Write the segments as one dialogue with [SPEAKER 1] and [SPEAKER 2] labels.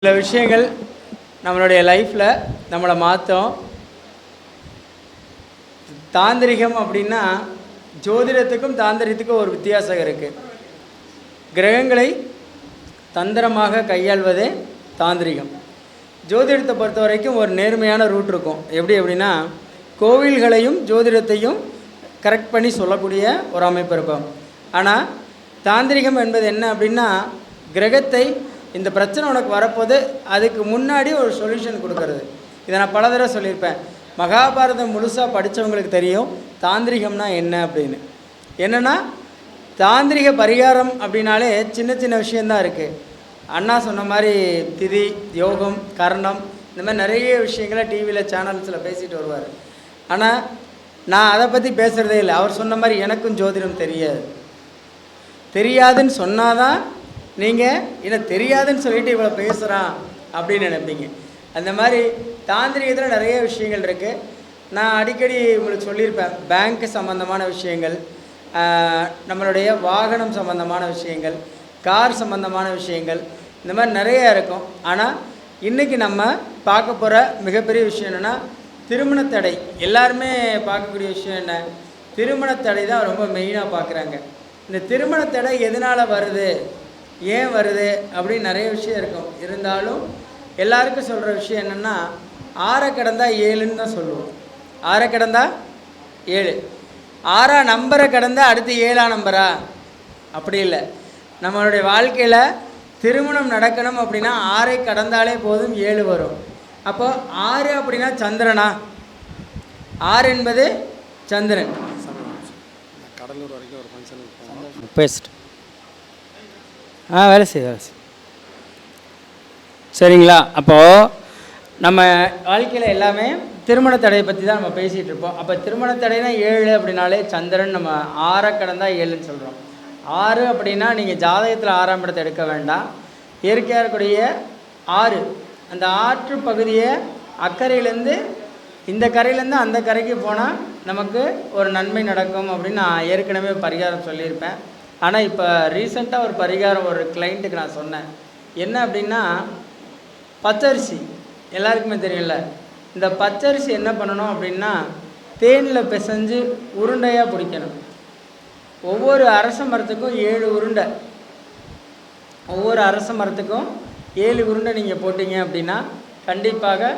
[SPEAKER 1] சில விஷயங்கள் நம்மளுடைய லைஃப்பில் நம்மளை மாற்றும். தாந்திரிகம் அப்படின்னா ஜோதிடத்துக்கும் தாந்திரிகத்துக்கும் ஒரு வித்தியாசம் இருக்குது. கிரகங்களை தந்திரமாக கையாள்வதே தாந்திரிகம். ஜோதிடத்தை பொறுத்த வரைக்கும் ஒரு நேர்மையான ரூட் இருக்கும். எப்படின்னா கோவில்களையும் ஜோதிடத்தையும் கரெக்ட் பண்ணி சொல்லக்கூடிய ஒரு அமைப்பு இருக்கும். ஆனால் தாந்திரிகம் என்பது என்ன அப்படின்னா கிரகத்தை இந்த பிரச்சனை உனக்கு வரப்போது அதுக்கு முன்னாடி ஒரு சொல்யூஷன் கொடுக்கறது. இதை நான் பல தடவை சொல்லியிருப்பேன். மகாபாரதம் முழுசாக படித்தவங்களுக்கு தெரியும் தாந்திரிகம்னா என்ன அப்படின்னு. என்னென்னா தாந்திரிக பரிகாரம் அப்படின்னாலே சின்ன சின்ன விஷயந்தான் இருக்குது. அண்ணா சொன்ன மாதிரி திதி, யோகம், கர்ணம், இந்த மாதிரி நிறைய விஷயங்களை டிவியில் சேனல்ஸில் பேசிட்டு வருவார். ஆனால் நான் அதை பற்றி பேசுகிறதே இல்லை. அவர் சொன்ன மாதிரி எனக்கும் ஜோதிடம் தெரியாதுன்னு சொன்னாதான் நீங்கள் என்ன தெரியாதுன்னு சொல்லிட்டு இவ்வளோ பேசுகிறான் அப்படின்னு நினைப்பீங்க. அந்த மாதிரி தாந்திரிகத்தில் நிறைய விஷயங்கள் இருக்குது. நான் அடிக்கடி உங்களுக்கு சொல்லியிருப்பேன். பேங்க் சம்மந்தமான விஷயங்கள், நம்மளுடைய வாகனம் சம்மந்தமான விஷயங்கள், கார் சம்மந்தமான விஷயங்கள், இந்த மாதிரி நிறைய இருக்கும். ஆனால் இன்றைக்கி நம்ம பார்க்க போகிற மிகப்பெரிய விஷயம் என்னென்னா திருமணத்தடை. எல்லாருமே பார்க்கக்கூடிய விஷயம் என்ன? திருமணத்தடை தான் ரொம்ப மெயினாக பார்க்குறாங்க. இந்த திருமணத்தடை எதனால் வருது, ஏன் வருது அப்படின்னு நிறைய விஷயம் இருக்கும். இருந்தாலும் எல்லாருக்கும் சொல்கிற விஷயம் என்னென்னா 6 கடந்தா 7ன்னு தான் சொல்லுவோம். 6 கடந்தா 7, 6 நம்பரை கடந்தா அடுத்து 7 நம்பரா? அப்படி இல்லை. நம்மளுடைய வாழ்க்கையில் திருமணம் நடக்கணும் அப்படின்னா 6 கடந்தாலே போதும் 7 வரும். அப்போ 6 அப்படின்னா சந்திரனா? 6 என்பது சந்திரன். கடலூர் வரைக்கும் ஒரு ஃபங்க்ஷன் பேசிட்டு வேலை செய்ய சரிங்களா? அப்போது நம்ம வாழ்க்கையில் எல்லாமே திருமண தடையை பற்றி தான் நம்ம பேசிகிட்டு இருப்போம். அப்போ திருமண தடைனா 7 அப்படின்னாலே சந்திரன். நம்ம 6 கடந்தா 7ன்னு சொல்கிறோம். 6 அப்படின்னா நீங்கள் ஜாதகத்தில் 6ஆம் இடத்தை எடுக்க வேண்டாம். இயற்கையாக இருக்கக்கூடிய 6, அந்த ஆற்று பகுதியை அக்கறையிலேருந்து இந்த கரையிலேருந்து அந்த கரைக்கு போனால் நமக்கு ஒரு நன்மை நடக்கும் அப்படின்னு நான் ஏற்கனவே பரிகாரம் சொல்லியிருப்பேன். ஆனால் இப்போ ரீசெண்டாக ஒரு பரிகாரம் ஒரு கிளைண்ட்டுக்கு நான் சொன்னேன். என்ன அப்படின்னா பச்சரிசி எல்லாருக்குமே தெரியல. இந்த பச்சரிசி என்ன பண்ணணும் அப்படின்னா தேனில் பிசைஞ்சு உருண்டையாக பிடிக்கணும். ஒவ்வொரு அரச மரத்துக்கும் 7 உருண்டை, ஒவ்வொரு அரச மரத்துக்கும் 7 உருண்டை நீங்கள் போட்டிங்க அப்படின்னா கண்டிப்பாக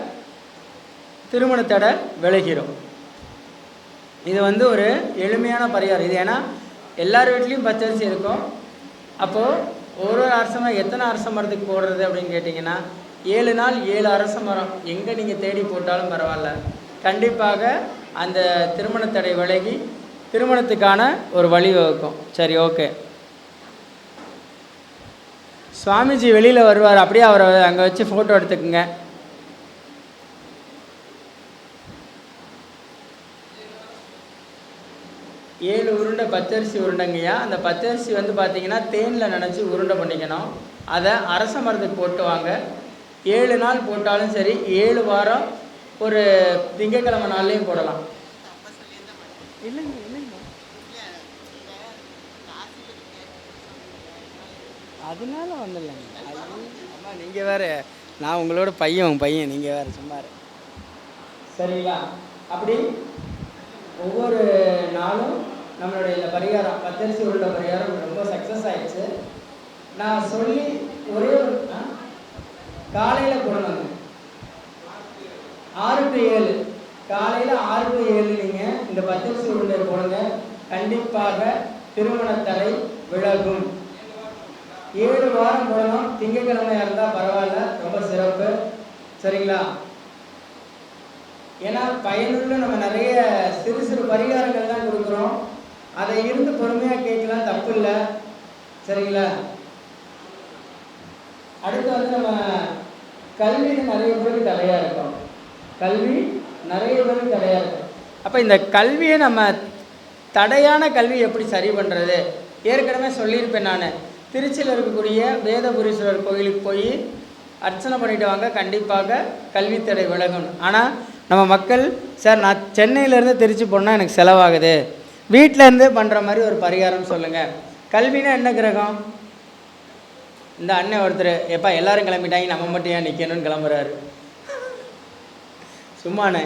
[SPEAKER 1] திருமணத்தடை விலகிடும். இது ஒரு எளிமையான பரிகாரம். இது ஏன்னா எல்லார் வீட்லேயும் பச்சரிசி இருக்கும். அப்போது ஒரு அரச மரம் எத்தனை அரச மரத்துக்கு போடுறது அப்படின்னு கேட்டிங்கன்னா 7 நாள் 7 அரச மரம் எங்கே நீங்கள் தேடி போட்டாலும் பரவாயில்ல, கண்டிப்பாக அந்த திருமணத்தடை விலகி திருமணத்துக்கான ஒரு வழி வகுக்கும். சரி, ஓகே. சுவாமிஜி வெளியில் வருவார். அப்படியே அவரை அங்கே வச்சு ஃபோட்டோ எடுத்துக்குங்க. ஏழு உருண்டை பச்சரிசி உருண்டைங்கய்யா. அந்த பச்சரிசி பார்த்தீங்கன்னா தேனில் நினச்சி உருண்டை பண்ணிக்கணும். அதை அரச மரத்துக்கு போட்டு வாங்க. 7 நாள் போட்டாலும் சரி, 7 வாரம் ஒரு திங்கக்கிழமை நாள்லேயும் போடலாம். இல்லைங்க அதனால வந்துடலாங்க. அம்மா நீங்கள் வேறு, நான் உங்களோட பையன் நீங்கள் வேறு சும்மா சரிங்களா? அப்படி ஒவ்வொரு நாளும் நம்மளுடைய இந்த பரிகாரம் பச்சரிசி உள்ள பரிகாரம் ரொம்ப சக்ஸஸ் ஆகிடுச்சு. நான் சொல்லி ஒரே ஒரு காலையில் போடணுங்க. 6 to 7 காலையில் 6 to 7 நீங்கள் இந்த பச்சரிசி உருண்டை போடுங்க. கண்டிப்பாக திருமணத்தடை விலகும். 7 வாரம் போடணும். திங்கக்கிழமையாக இருந்தால் பரவாயில்ல, ரொம்ப சிறப்பு. சரிங்களா? ஏன்னா பயனுள்ள நம்ம நிறைய சிறு சிறு பரிகாரங்கள் தான் கொடுக்குறோம். அதை இருந்து பொறுமையாக கேட்கலாம், தப்பு இல்லை. சரிங்களா? அடுத்து நம்ம கல்வி நிறைய பேருக்கு தடையாக இருக்கும். அப்போ இந்த கல்வியை நம்ம தடையான கல்வி எப்படி சரி பண்ணுறது? ஏற்கனவே சொல்லியிருப்பேன். நான் திருச்சியில் இருக்கக்கூடிய வேதபுரீஸ்வரர் கோயிலுக்கு போய் அர்ச்சனை பண்ணிட்டு வாங்க, கண்டிப்பாக கல்வி தடை விலகணும். ஆனால் நம்ம மக்கள், சார் நான் சென்னையிலேருந்து திருச்சி போனால் எனக்கு செலவாகுது, வீட்டிலேருந்து பண்ணுற மாதிரி ஒரு பரிகாரம் சொல்லுங்கள். கல்வினா என்ன கிரகம்? இந்த அண்ணன் ஒருத்தர் எப்பா எல்லாரும் கிளம்பிட்டாங்க நம்ம மட்டும் ஏன் நிற்கணும்னு கிளம்புறாரு. சும்மாண்ணே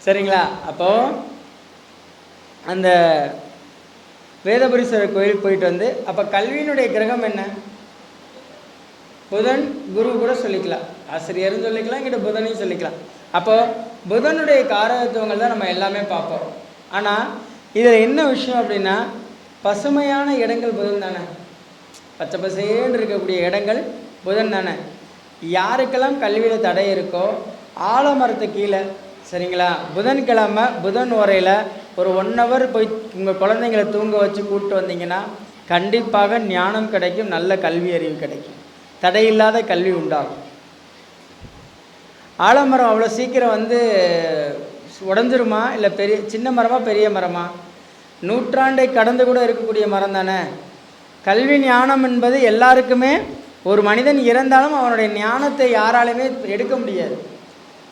[SPEAKER 1] சரிங்களா. அப்போது அந்த வேதபுரீஸ்வரர் கோயிலுக்கு போயிட்டு வந்து, அப்போ கல்வியினுடைய கிரகம் என்ன? புதன், குரு கூட சொல்லிக்கலாம், ஆசிரியர்னு சொல்லிக்கலாம், இங்கிட்ட புதனையும் சொல்லிக்கலாம். அப்போது புதனுடைய காரகத்துவங்கள் தான் நம்ம எல்லாமே பார்ப்போம். ஆனால் இதில் என்ன விஷயம் அப்படின்னா, பசுமையான இடங்கள் புதன் தானே, பச்சை பசேன்னு இருக்கக்கூடிய இடங்கள் புதன் தானே. யாருக்கெல்லாம் கல்வியில் தடை இருக்கோ ஆலமரத்து கீழே சரிங்களா, புதன்கிழமை புதன் உரையில் ஒரு 1 hour போய் உங்கள் குழந்தைங்களை தூங்க வச்சு கூப்பிட்டு வந்தீங்கன்னா கண்டிப்பாக ஞானம் கிடைக்கும், நல்ல கல்வி அறிவு கிடைக்கும், தடையில்லாத கல்வி உண்டாகும். ஆலமரம் அவ்வளோ சீக்கிரம் வந்து உடஞ்சிருமா, இல்லை சின்ன மரமா பெரிய மரமா? நூற்றாண்டை கடந்து கூட இருக்கக்கூடிய மரம் தானே. கல்வி ஞானம் என்பது எல்லாருக்குமே, ஒரு மனிதன் இறந்தாலும் அவனுடைய ஞானத்தை யாராலுமே எடுக்க முடியாது.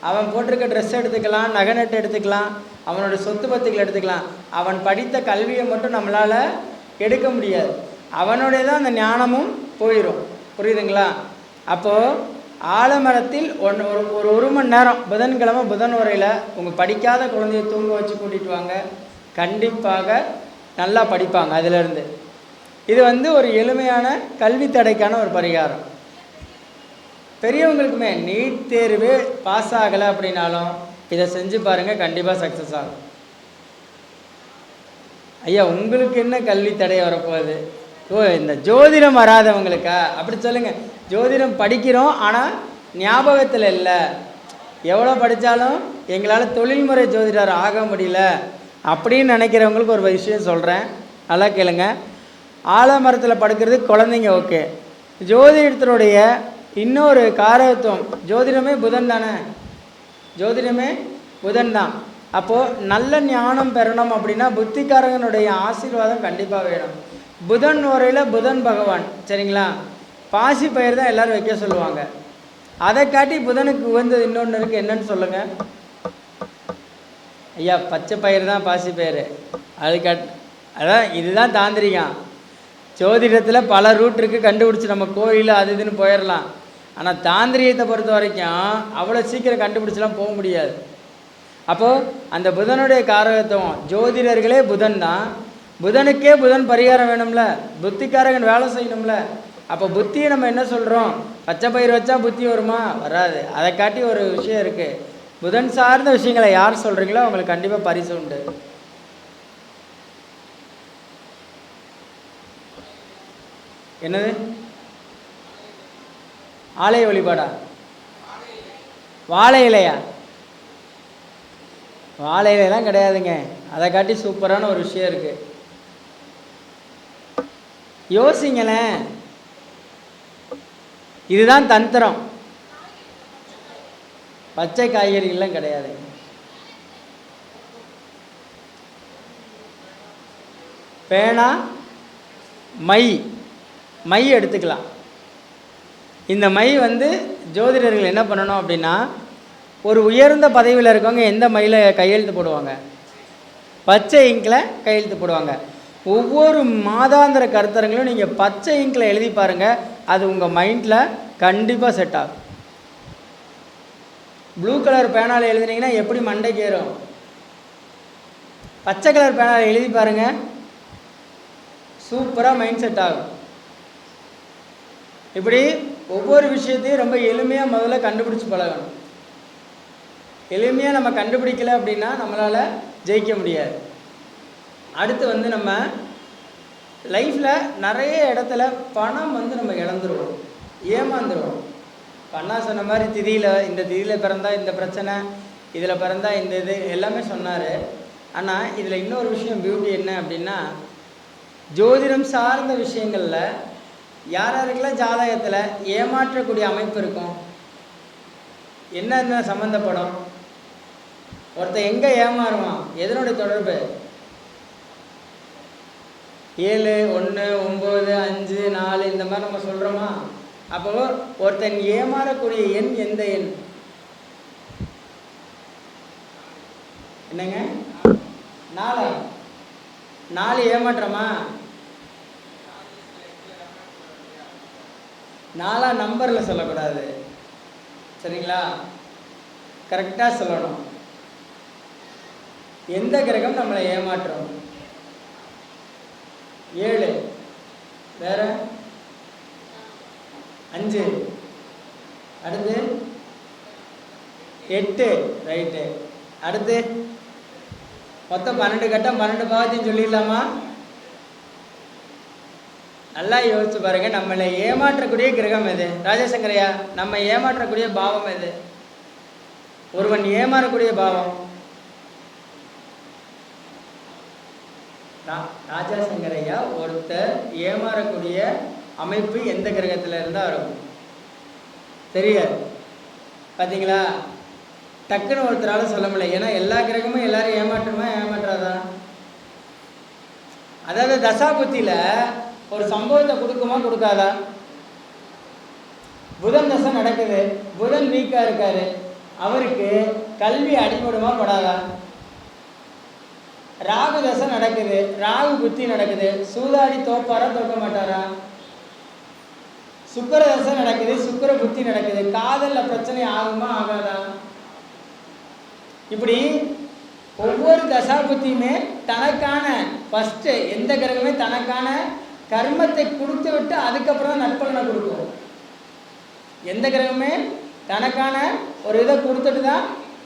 [SPEAKER 1] அவன் போட்டிருக்க ட்ரெஸ் எடுத்துக்கலாம், நகை நட்டு எடுத்துக்கலாம், அவனோட சொத்து பத்துக்கள் எடுத்துக்கலாம், அவன் படித்த கல்வியை மட்டும் நம்மளால் எடுக்க முடியாது. அவனுடைய தான் அந்த ஞானமும் போயிடும். புரியுதுங்களா? அப்போது ஆலமரத்தில் ஒரு மணி நேரம் புதன்கிழமை புதன் உரையில் உங்கள் படிக்காத குழந்தைய தூங்க வச்சு கூட்டிகிட்டு வாங்க, கண்டிப்பாக நல்லா படிப்பாங்க. அதிலிருந்து இது வந்து ஒரு எளிமையான கல்வி தடைக்கான ஒரு பரிகாரம். பெரியவங்களுக்குமே நீட் தேர்வு பாஸ் ஆகலை அப்படின்னாலும் இதை செஞ்சு பாருங்கள், கண்டிப்பாக சக்ஸஸ் ஆகும். ஐயா உங்களுக்கு என்ன கல்வி தடை வரப்போகுது? ஓ இந்த ஜோதிடம் வராதவங்களுக்கா? அப்படி சொல்லுங்கள். ஜோதிடம் படிக்கிறோம், ஆனால் ஞாபகத்தில் இல்லை, எவ்வளோ படித்தாலும் எங்களால் தொழில்முறை ஜோதிடர் ஆக முடியல அப்படின்னு நினைக்கிறவங்களுக்கு ஒரு விஷயம் சொல்கிறேன், நல்லா கேளுங்க. ஆலமரத்தில் படுக்கிறது குழந்தைங்க ஓகே. ஜோதிடத்தினுடைய இன்னொரு காரகத்துவம், ஜோதிடமே புதன் தானே, ஜோதிடமே புதன் தான். அப்போது நல்ல ஞானம் பெறணும் அப்படின்னா புத்திக்காரகனுடைய ஆசீர்வாதம் கண்டிப்பாக வேணும். புதன் உரையில் புதன் பகவான் சரிங்களா, பாசி பயிர் தான் எல்லோரும் வைக்க சொல்லுவாங்க. அதை காட்டி புதனுக்கு உகந்தது இன்னொன்று இருக்குது, என்னன்னு சொல்லுங்கள் ஐயா? பச்சை பயிர் தான் பாசி பயிர். அதான் இதுதான் தாந்திரிகம். ஜோதிடத்தில் பல ரூட் இருக்குது, கண்டுபிடிச்சி நம்ம கோயில் அது இதுன்னு போயிடலாம். ஆனால் தாந்திரியத்தை பொறுத்த வரைக்கும் அவ்வளோ சீக்கிரம் கண்டுபிடிச்சலாம் போக முடியாது. அப்போது அந்த புதனுடைய காரகத்துவம், ஜோதிடர்களே புதன் தான், புதனுக்கே புதன் பரிகாரம் வேணும்ல, புத்திக்காரகன் வேலை செய்யணும்ல. அப்போ புத்தியை நம்ம என்ன சொல்கிறோம்? பச்சை பயிர் வச்சா புத்தி வருமா? வராது. அதை காட்டி ஒரு விஷயம் இருக்குது. புதன் சார்ந்த விஷயங்களை யார் சொல்கிறீங்களோ அவங்களுக்கு கண்டிப்பாக பரிசு உண்டு. என்னது? ஆலய வழிபாடா? வாழை இலையா? வாழை இலையெல்லாம் கிடையாதுங்க. அதை காட்டி சூப்பரான ஒரு விஷயம் இருக்குது, யோசிங்களேன். இதுதான் தந்திரம். பச்சை காய்கறிகள்லாம் கிடையாது. பேனா, மை எடுத்துக்கலாம். இந்த மை வந்து ஜோதிடர்கள் என்ன பண்ணணும் அப்படின்னா, ஒரு உயர்ந்த பதவியில் இருக்கவங்க எந்த மையில் கையெழுத்து போடுவாங்க? பச்சை இங்கில் கையெழுத்து போடுவாங்க. ஒவ்வொரு மாதாந்திர கருத்தரங்களும் நீங்கள் பச்சை இங்கில் எழுதி பாருங்கள், அது உங்கள் மைண்டில் கண்டிப்பாக செட் ஆகும். ப்ளூ கலர் பேனால் எழுதினீங்கன்னா எப்படி மண்டைக்கு ஏறும்? பச்சை கலர் பேனால் எழுதி பாருங்கள், சூப்பராக மைண்ட் செட் ஆகும். இப்படி ஒவ்வொரு விஷயத்தையும் ரொம்ப எளிமையாக முதல்ல கண்டுபிடிச்சி பழகணும். எளிமையாக நம்ம கண்டுபிடிக்கலை அப்படின்னா நம்மளால் ஜெயிக்க முடியாது. அடுத்து வந்து நம்ம லைஃப்பில் நிறைய இடத்துல பணம் வந்து நம்ம இழந்துருவோம், ஏமாந்துருவோம். பண்ணா சொன்ன மாதிரி திதியில், இந்த திதியில் பிறந்தா இந்த பிரச்சனை, இதில் பிறந்தா இந்த இது எல்லாமே சொன்னார். ஆனால் இதில் இன்னொரு விஷயம் பியூட்டி என்ன அப்படின்னா, ஜோதிடம் சார்ந்த விஷயங்களில் யாரெல்லாம் ஜாதகத்தில் ஏமாற்றக்கூடிய அமைப்பு இருக்கும், என்னென்ன சம்மந்தப்படும், ஒருத்தர் எங்கே ஏமாறுவான், எதனுடைய தொடர்பு? 7, 1, 9, 5, 4 இந்த மாதிரி நம்ம சொல்கிறோமா? அப்போ ஒருத்தன் ஏமாறக்கூடிய எண் எந்த எண்? என்னங்க? 4 ஏமாற்றமா? 4 நம்பரில் சொல்லக்கூடாது, சரிங்களா? கரெக்டாக சொல்லணும். எந்த கிரகம் நம்மளை ஏமாற்றும்? 7. வேற 5. அடுத்து 8. ரைட்டு. அடுத்து மொத்தம் 12 கட்டம், 12 பாவத்தையும் சொல்லிடலாமா? நல்லா யோசிச்சு பாருங்க. நம்மளை ஏமாற்றக்கூடிய கிரகம் எது? ராஜசங்கரையா, நம்ம ஏமாற்றக்கூடிய பாவம் எது? ஒருவன் ஏமாறக்கூடிய பாவம் ராஜசங்கரையா, ஒருத்தர் ஏமாறக்கூடிய அமைப்பு எந்த கிரகத்தில் இருந்தால் இருக்கும்? தெரியாது. பார்த்தீங்களா? டக்குன்னு ஒருத்தரால் சொல்ல முடியல. ஏன்னா எல்லா கிரகமும் எல்லாரும் ஏமாற்றுமா ஏமாற்றாதா? அதாவது தசாபுத்தியில் ஒரு சம்பவத்தை கொடுக்குமா கொடுக்காதா? புதன் தசை நடக்குது, புதன் வீக்காக இருக்காரு, அவருக்கு கல்வி அடிபடுமா படாதா? ராகு தசை நடக்குது, ராகு புத்தி நடக்குது, சூதாடி தோப்பாரா தோக்க மாட்டாரா? சுக்கர தசை நடக்குது, சுக்கர புத்தி நடக்குது, காதல்ல பிரச்சனை ஆகுமா ஆகாதா? இப்படி ஒவ்வொரு தசா புத்தியுமே தனக்கான ஃபஸ்ட்டு எந்த கிரகமே தனக்கான கர்மத்தை கொடுத்து விட்டு அதுக்கப்புறம் தான் நற்பலனை கொடுக்கும். எந்த கிரகமே தனக்கான ஒரு இதை கொடுத்துட்டு தான்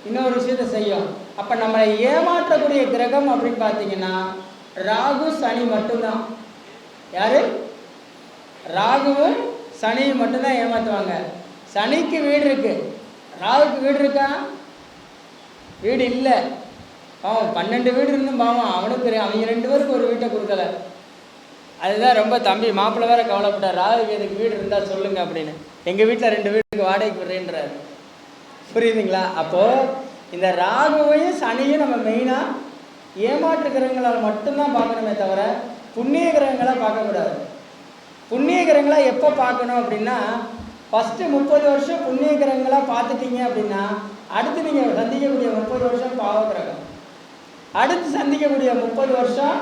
[SPEAKER 1] இன்னொரு விஷயத்தை செய்யும். அப்போ நம்மளை ஏமாற்றக்கூடிய கிரகம் அப்படின்னு பார்த்தீங்கன்னா ராகு சனி மட்டும்தான். யாரு? ராகுவும் சனியும் மட்டும்தான் ஏமாற்றுவாங்க. சனிக்கு வீடு இருக்கு, ராகுக்கு வீடு இருக்கா? வீடு இல்லை. பாவம் 12 வீடு இருந்தும் பாவம் அவனுக்கு அவங்க 2 பேருக்கு ஒரு வீட்டை கொடுக்கல. அதுதான் ரொம்ப தம்பி மாப்பிள்ளை வேற கவலைப்பட்டார், ராகுக்கு எதுக்கு வீடு இருந்தால் சொல்லுங்க அப்படின்னு. எங்கள் வீட்டில் 2 வீட்டுக்கு வாடகைக்கு விடுறேன்றார். புரியுதுங்களா? அப்போது இந்த ராகுவையும் சனியும் நம்ம மெயினாக ஏமாற்று கிரகங்களால் மட்டும்தான் பார்க்கணுமே தவிர புண்ணிய கிரகங்களாக பார்க்கக்கூடாது. புண்ணிய கிரகங்களாக எப்போ பார்க்கணும் அப்படின்னா ஃபஸ்ட்டு 30 வருஷம் புண்ணிய கிரகங்களாக பார்த்துட்டீங்க அப்படின்னா அடுத்து நீங்கள் சந்திக்கக்கூடிய 30 வருஷம் பாவ கிரகம், அடுத்து சந்திக்கக்கூடிய 30 வருஷம்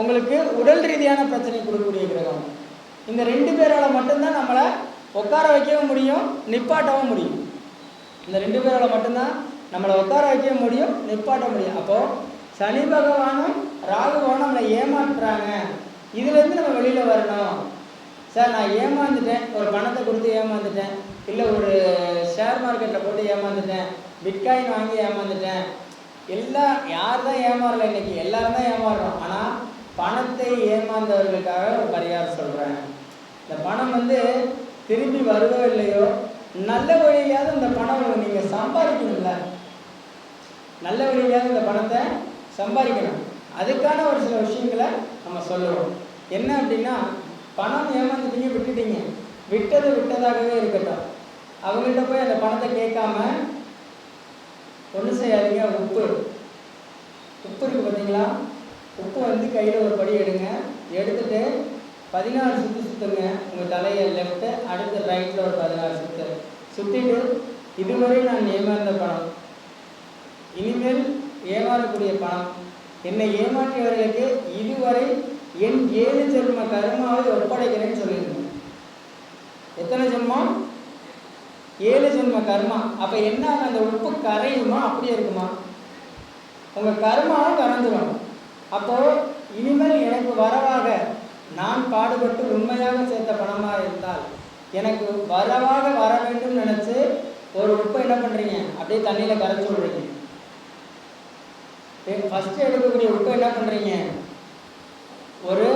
[SPEAKER 1] உங்களுக்கு உடல் ரீதியான பிரச்சனை கொடுக்கக்கூடிய கிரகம். இந்த 2 பேரால் மட்டும்தான் நம்மளை உட்கார வைக்கவும் முடியும், நிப்பாட்டவும் முடியும். இந்த 2 பேரால் மட்டும்தான் நம்மளை உட்கார வைக்க முடியும், நிப்பாட்ட முடியும். அப்போது சனி பகவானும் ராகுவானும் நம்மளை ஏமாற்றுறாங்க. இதுலேருந்து நம்ம வெளியில் வரணும். சார் நான் ஏமாந்துட்டேன், ஒரு பணத்தை கொடுத்து ஏமாந்துட்டேன், இல்லை ஒரு ஷேர் மார்க்கெட்டில் போட்டு ஏமாந்துட்டேன், பிட்காயின் வாங்கி ஏமாந்துட்டேன். யார் தான் ஏமாறல? இன்னைக்கு எல்லாரும் தான் ஏமாறுறோம். ஆனால் பணத்தை ஏமாந்தவர்களுக்காக ஒரு பரிகாரம் சொல்கிறேன். இந்த பணம் திரும்பி வருதோ இல்லையோ, நல்ல வழியிலாவது இந்த பணம் நீங்கள் சம்பாதிக்கணும்ல, நல்ல வழியிலாவது இந்த பணத்தை சம்பாதிக்கணும். அதுக்கான ஒரு சில விஷயங்களை நம்ம சொல்லுவோம். என்ன அப்படின்னா, பணம் ஏமாந்துட்டீங்க, விட்டுட்டீங்க, விட்டது விட்டதாகவே இருக்கட்டும். அவங்கள்ட்ட போய் அந்த பணத்தை கேட்காம ஒன்றும் செய்யாதீங்க. உப்பு இருக்குது பார்த்தீங்களா? உப்பு கையில் ஒரு படி எடுங்க, எடுத்துட்டு 16 சுற்று சுற்றுங்க. உங்கள் தலையை லெஃப்ட்டு, அடுத்து ரைட்டில் ஒரு 16 சுற்று சுற்றிட்டு, இதுவரை நான் ஏமாந்த பணம், இனிமேல் ஏமாறக்கூடிய பணம், என்னை ஏமாற்றியவர்களுக்கு இதுவரை என் 7 ஜென்ம கர்மாவை ஒப்படைக்கிறேன்னு சொல்லியிருக்கேன். எத்தனை ஜென்மம்? 7 ஜென்ம கர்மா. அப்போ என்ன, அந்த உப்பு கரையுமா அப்படியே இருக்குமா? உங்கள் கர்மாவும் கரைஞ்சிடும். அப்போது இனிமேல் எனக்கு வரவாக நான் பாடுபட்டு உண்மையாக சேர்த்த பணமாக இருந்தால் எனக்கு வரவாக வர வேண்டும் நினச்சி ஒரு உப்பை என்ன பண்ணுறீங்க, அப்படியே தண்ணியில் கரைச்சி விடுறீங்க. ஃபஸ்ட்டு எடுக்கக்கூடிய உப்பை என்ன பண்ணுறீங்க, ஒரு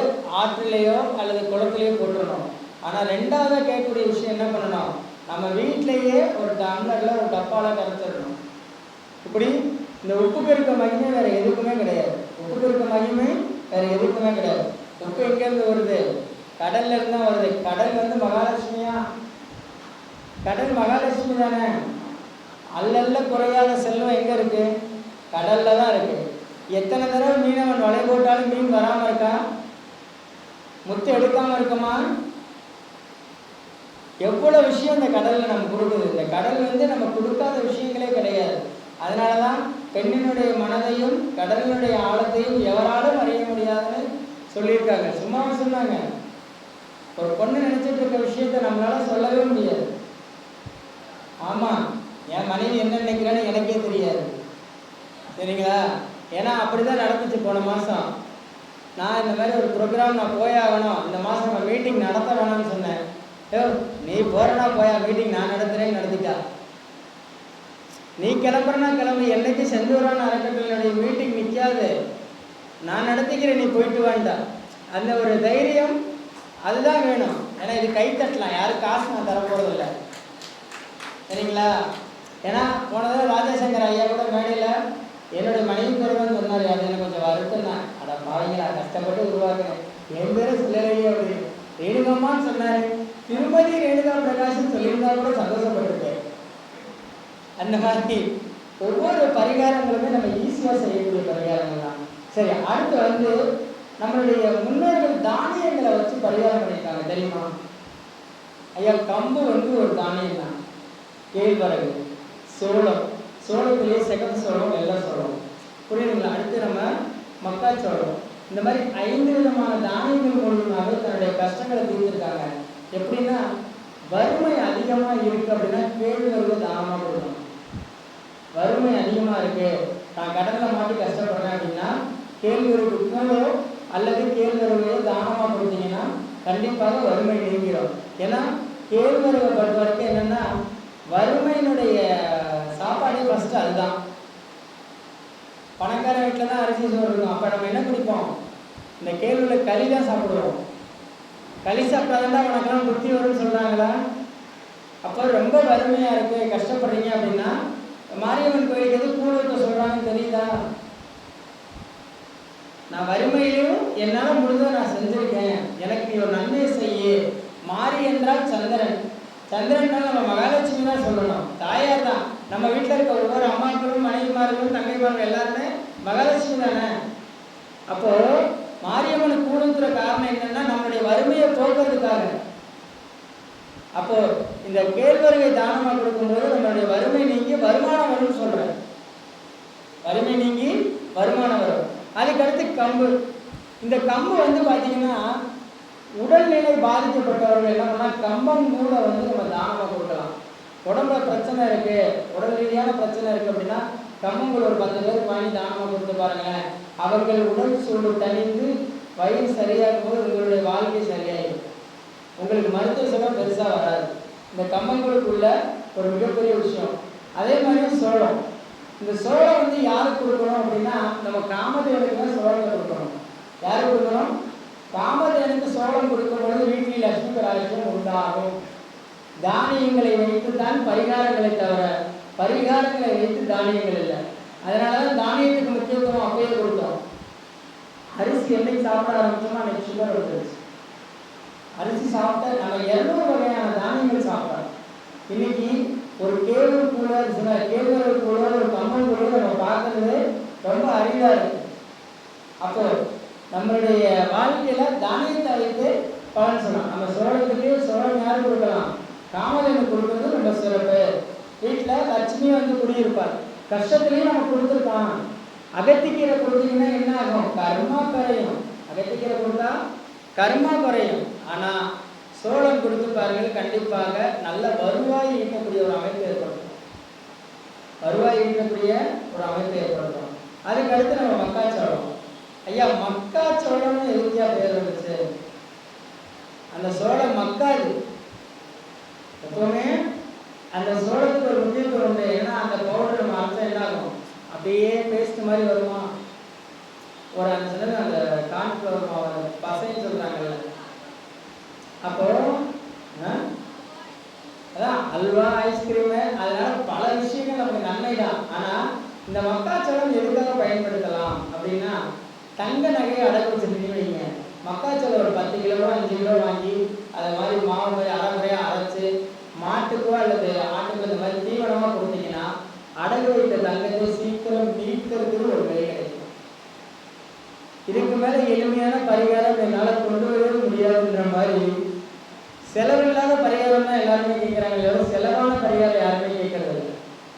[SPEAKER 1] ஆற்றிலேயோ அல்லது குளத்துலேயோ போட்டுடணும். ஆனால் 2வதாக கேட்கக்கூடிய விஷயம் என்ன பண்ணணும், நம்ம வீட்டிலேயே ஒரு டம்ளரில் ஒரு டப்பாவில் கரைச்சிடணும். இப்படி இந்த உப்புக்கு இருக்க மகிமை வேறு எதுக்குமே கிடையாது. உப்புக்கு இருக்க மகிமை வேறு எதுக்குமே கிடையாது. உப்பு எங்கேருந்து வருது? கடல்ல இருந்து தான் வருது. கடல் மகாலட்சுமியா? கடல் மகாலட்சுமி தானே. அல்லல்ல குறையாத செல்வம் எங்கே இருக்குது? கடலில் தான் இருக்குது. எத்தனை தடவை மீனவன் வலை போட்டாலும் மீன் வராமல் இருக்கா? முத்து எடுக்காமல் இருக்குமா? எவ்வளோ விஷயம் இந்த கடலில் நம்ம கொடுக்குது. இந்த கடல் நம்ம கொடுக்காத விஷயங்களே கிடையாது. அதனால தான் பெண்ணினுடைய மனதையும் கடலினுடைய ஆழத்தையும் எவராலும் அறிய முடியாதுன்னு சொல்லியிருக்காங்க. சும்மாவும் சொன்னாங்க. ஒரு பொண்ணு நினைச்சிட்டு இருக்க விஷயத்த நம்மளால சொல்லவே முடியாது. ஆமா, என் மனைவி என்ன நினைக்கிறான்னு எனக்கே தெரியாது, சரிங்களா? ஏன்னா அப்படிதான் நடந்துச்சு. போன மாதம் நான் இந்த மாதிரி ஒரு ப்ரோக்ராம் நான் போயாகணும், இந்த மாதம் நம்ம மீட்டிங் நடத்த வேணாம்னு சொன்னேன். நீ போறனா போயா, மீட்டிங் நான் நடத்துறேன்னு நடத்திட்டா. நீ கிளம்புறனா கிளம்பு, என்னைக்கு செந்தூரான அறக்கட்டளையுடைய மீட்டிங் நிற்காது, நான் நடத்திக்கிறேன், நீ போயிட்டு வாண்டா. அந்த ஒரு தைரியம் அதுதான் வேணும். ஏன்னா இது கை தட்டலாம், யாரும் காசு நான் தரப்போறதில்லை, சரிங்களா? ஏன்னா போனதாக ராஜசங்கர் ஐயா கூட மேடையில் என்னுடைய மனைவி பேருதான் சொன்னார். அது எனக்கு கொஞ்சம் வருத்தம் தான். அதை பாவீங்களா, கஷ்டப்பட்டு உருவாக்குறேன், என் பேரை சொல்லலையே அப்படின்னு ரேணுகம்மான்னு சொன்னார். திருமதி ரேணுகா பிரகாஷன் சொல்லியிருந்தா கூட சந்தோஷப்பட்டிருக்கேன். அந்த மாதிரி ஒவ்வொரு பரிகாரங்களுமே நம்ம ஈஸியாக செய்யக்கூடிய பரிகாரங்கள் தான். சரி, அடுத்து வந்து நம்மளுடைய முன்னோர்கள் தானியங்களை வச்சு பரிகாரம் பண்ணியிருக்காங்க, தெரியுமா ஐயா? கம்பு வந்து ஒரு தானியம் தான். கேழ்வரகு, சோளம், சோளத்திலேயே சிகப்பு சோளம், வெள்ளை சோளம், புரியுதுங்களா? அடுத்து நம்ம மக்காச்சோளம். இந்த மாதிரி 5 விதமான தானியங்கள் மூலமாக தன்னுடைய கஷ்டங்களை தீர்த்திருக்காங்க. எப்படின்னா, வறுமை அதிகமாக இருக்கு அப்படின்னா கேழ்வரகு தானமாக கொடுக்கணும். வறுமை அதிகமாக இருக்கு, நான் கடனில் மாட்டி கஷ்டப்படுறேன் அப்படின்னா கேழ்வரகு கூழோ அல்லது கேழ்வரகையோ தானமாக கொடுத்தீங்கன்னா கண்டிப்பாக வறுமை நீங்கிடும். ஏன்னா கேழ்வரகை பொறுத்த வரைக்கும் என்னென்னா, வறுமையினுடைய சாப்பாடே ஃபஸ்ட்டு அதுதான். பணக்கார வீட்டில் தான் அரிசி சோறு இருக்கும். அப்போ நம்ம என்ன குடிப்போம்? இந்த கேழ்வரகு களி தான் சாப்பிடுவோம். களி சாப்பிட்டாதான் உனக்கெல்லாம் புத்தி வரும்னு சொல்கிறாங்களா? அப்போ ரொம்ப வறுமையாக இருக்குது, கஷ்டப்படுறீங்க அப்படின்னா மாரியம்மன் கோயிலுக்கு எது கூழ் வைக்க சொல்கிறாங்கன்னு தெரியுதா? நான் வறுமையிலும் என்னால் முடிஞ்சதை நான் செஞ்சுருக்கேன், எனக்கு நீ ஒரு நன்மையை செய்ய. மாரி என்றால் சந்திரன், சந்திரன்னால் நம்ம மகாலட்சுமி தான் சொல்லணும், தாயார் தான். நம்ம வீட்டில் இருக்க ஒவ்வொரு அம்மாக்களும் மனைவிமார்களும் தங்கைமார்கள் எல்லாருமே மகாலட்சுமி தானே. அப்போது மாரியம்மனுக்கு கூடுங்கிற காரணம் என்னென்னா நம்மளுடைய வறுமையை போக்குறதுக்காக. அப்போ இந்த கேழ்வரகை தானமாக கொடுக்கும்போது நம்மளுடைய வறுமை நீங்கி வருமானம் வரும்னு சொல்கிறேன். வறுமை நீங்கி வருமானம் வரும். அதுக்கடுத்து கம்பு. இந்த கம்பு வந்து பார்த்தீங்கன்னா உடல்நிலை பாதிக்கப்பட்டவர்கள் என்ன பண்ணால் கம்பம் கூட வந்து நம்ம தானமாக கொடுக்கலாம். உடம்புல பிரச்சனை இருக்குது, உடல் ரீதியான பிரச்சனை இருக்குது அப்படின்னா கம்பங்கள் ஒரு 10 பேருக்கு வாங்கி தானமாக கொடுத்து பாருங்களேன். அவர்கள் உடல் சூடு தணிந்து வயிறு சரியாகும் போது உங்களுடைய வாழ்க்கை சரியாயிடும். உங்களுக்கு மருத்துவ செலவு பெருசாக வராது. இந்த கம்பங்களுக்குள்ள ஒரு மிகப்பெரிய விஷயம். அதே மாதிரி சோளம். இந்த சோளம் வந்து யாருக்கு கொடுக்கணும் அப்படின்னா நம்ம காமதேவனுக்கு தான் சோளத்தை கொடுக்கணும். யாருக்கு கொடுக்கணும்? காமதேவனுக்கு சோளம் கொடுக்கும்பொழுது வீட்டில் லட்சுமி கடாட்சம் உண்டாகும். தானியங்களை வைத்து தான் பரிகாரங்களை தவிர பரிகாரங்களை வைத்து தானியங்கள் இல்லை. அதனால தான் தானியத்துக்கு முக்கியத்துவம் அப்பயே கொடுத்தோம். அரிசி என்னைக்கு சாப்பிட ஆரம்பிச்சோமோ அன்னைக்கு சுகர் வந்துருச்சு. அரிசி சாப்பிட்டா நம்ம 200 வகையான தானியங்கள் சாப்பிட்றோம். இன்னைக்கு ஒரு கேழ்வரகு கூட ஒரு கம்பல் கூட நம்ம பார்க்கறது ரொம்ப அரிதாக இருக்கு. அப்போ நம்மளுடைய வாழ்க்கையில தானியத்தை வைத்து பலன் சொல்லலாம். நம்ம சோழத்துலேயே சோழன் யாரும் கொடுக்கலாம்? காமதேவனுக்கு கொடுக்கறது நம்ம சிறப்பு. வீட்டில் லட்சுமி வந்து குடியிருப்பார், கஷ்டத்துலேயும் நம்ம கொடுத்துருக்கான். அகத்திக்கீரை கொடுத்தீங்கன்னா என்ன ஆகும்? கர்மா குறையும். அகத்திக்கீரை கொடுத்தா கர்மா குறையும். ஆனால் சோளம் கொடுத்து பாருங்கள், கண்டிப்பாக நல்ல வருவாய் ஈட்டக்கூடிய ஒரு அமைப்பு ஏற்படுத்தும். வருவாய் ஈட்டக்கூடிய ஒரு அமைப்பு ஏற்படுத்தும். அதுக்கடுத்து நம்ம மக்காச்சோளம். ஐயா, மக்காச்சோளம்னு எதுக்கியா பேர் வந்துச்சு? அந்த சோளம் மக்காது. எப்பவுமே அந்த சோளத்துக்கு ஒரு முக்கியத்துவம் உண்டு. ஏன்னா அந்த பவுடர் நம்ம அரைச்சா என்ன ஆகும்? அப்படியே பேஸ்ட் மாதிரி வருமா? ஒரு அந்த சிலர் அந்த கான்ஃப்ளவர் மாவு பசைன்னு சொல்கிறாங்கல்ல, அப்போ அதான் அல்வா, ஐஸ்கிரீமு, அதனால பல விஷயங்கள் நமக்கு நன்மை தான். ஆனால் இந்த மக்காச்சோளம் எதுக்காக பயன்படுத்தலாம் அப்படின்னா, தங்க நகையை அடகு வச்சுருந்தீங்கன்னு வைங்க, மக்காச்சோளம் ஒரு 10 கிலோ 5 கிலோ வாங்கி அதை மாதிரி மாவு மாதிரி அரைமுறையாக அரைச்சி மாட்டுக்கோ அல்லது ஆட்டுக்கோ இந்த மாதிரி தீவனமாக கொடுத்தீங்கன்னா அடகு வைத்த தங்கத்தை சீக்கிரம் மீட்கிறதுக்கு ஒரு வழி கிடைக்கும். இதுக்கு மேலே எளிமையான பரிகாரம் என்னால் கொண்டு வரவே முடியாதுன்ற மாதிரி செலவில்லாத பரிகாரம் தான் எல்லாருமே கேட்குறாங்க. எவ்வளோ செலவான பரிகாரம் யாருமே கேட்கறது இல்லை.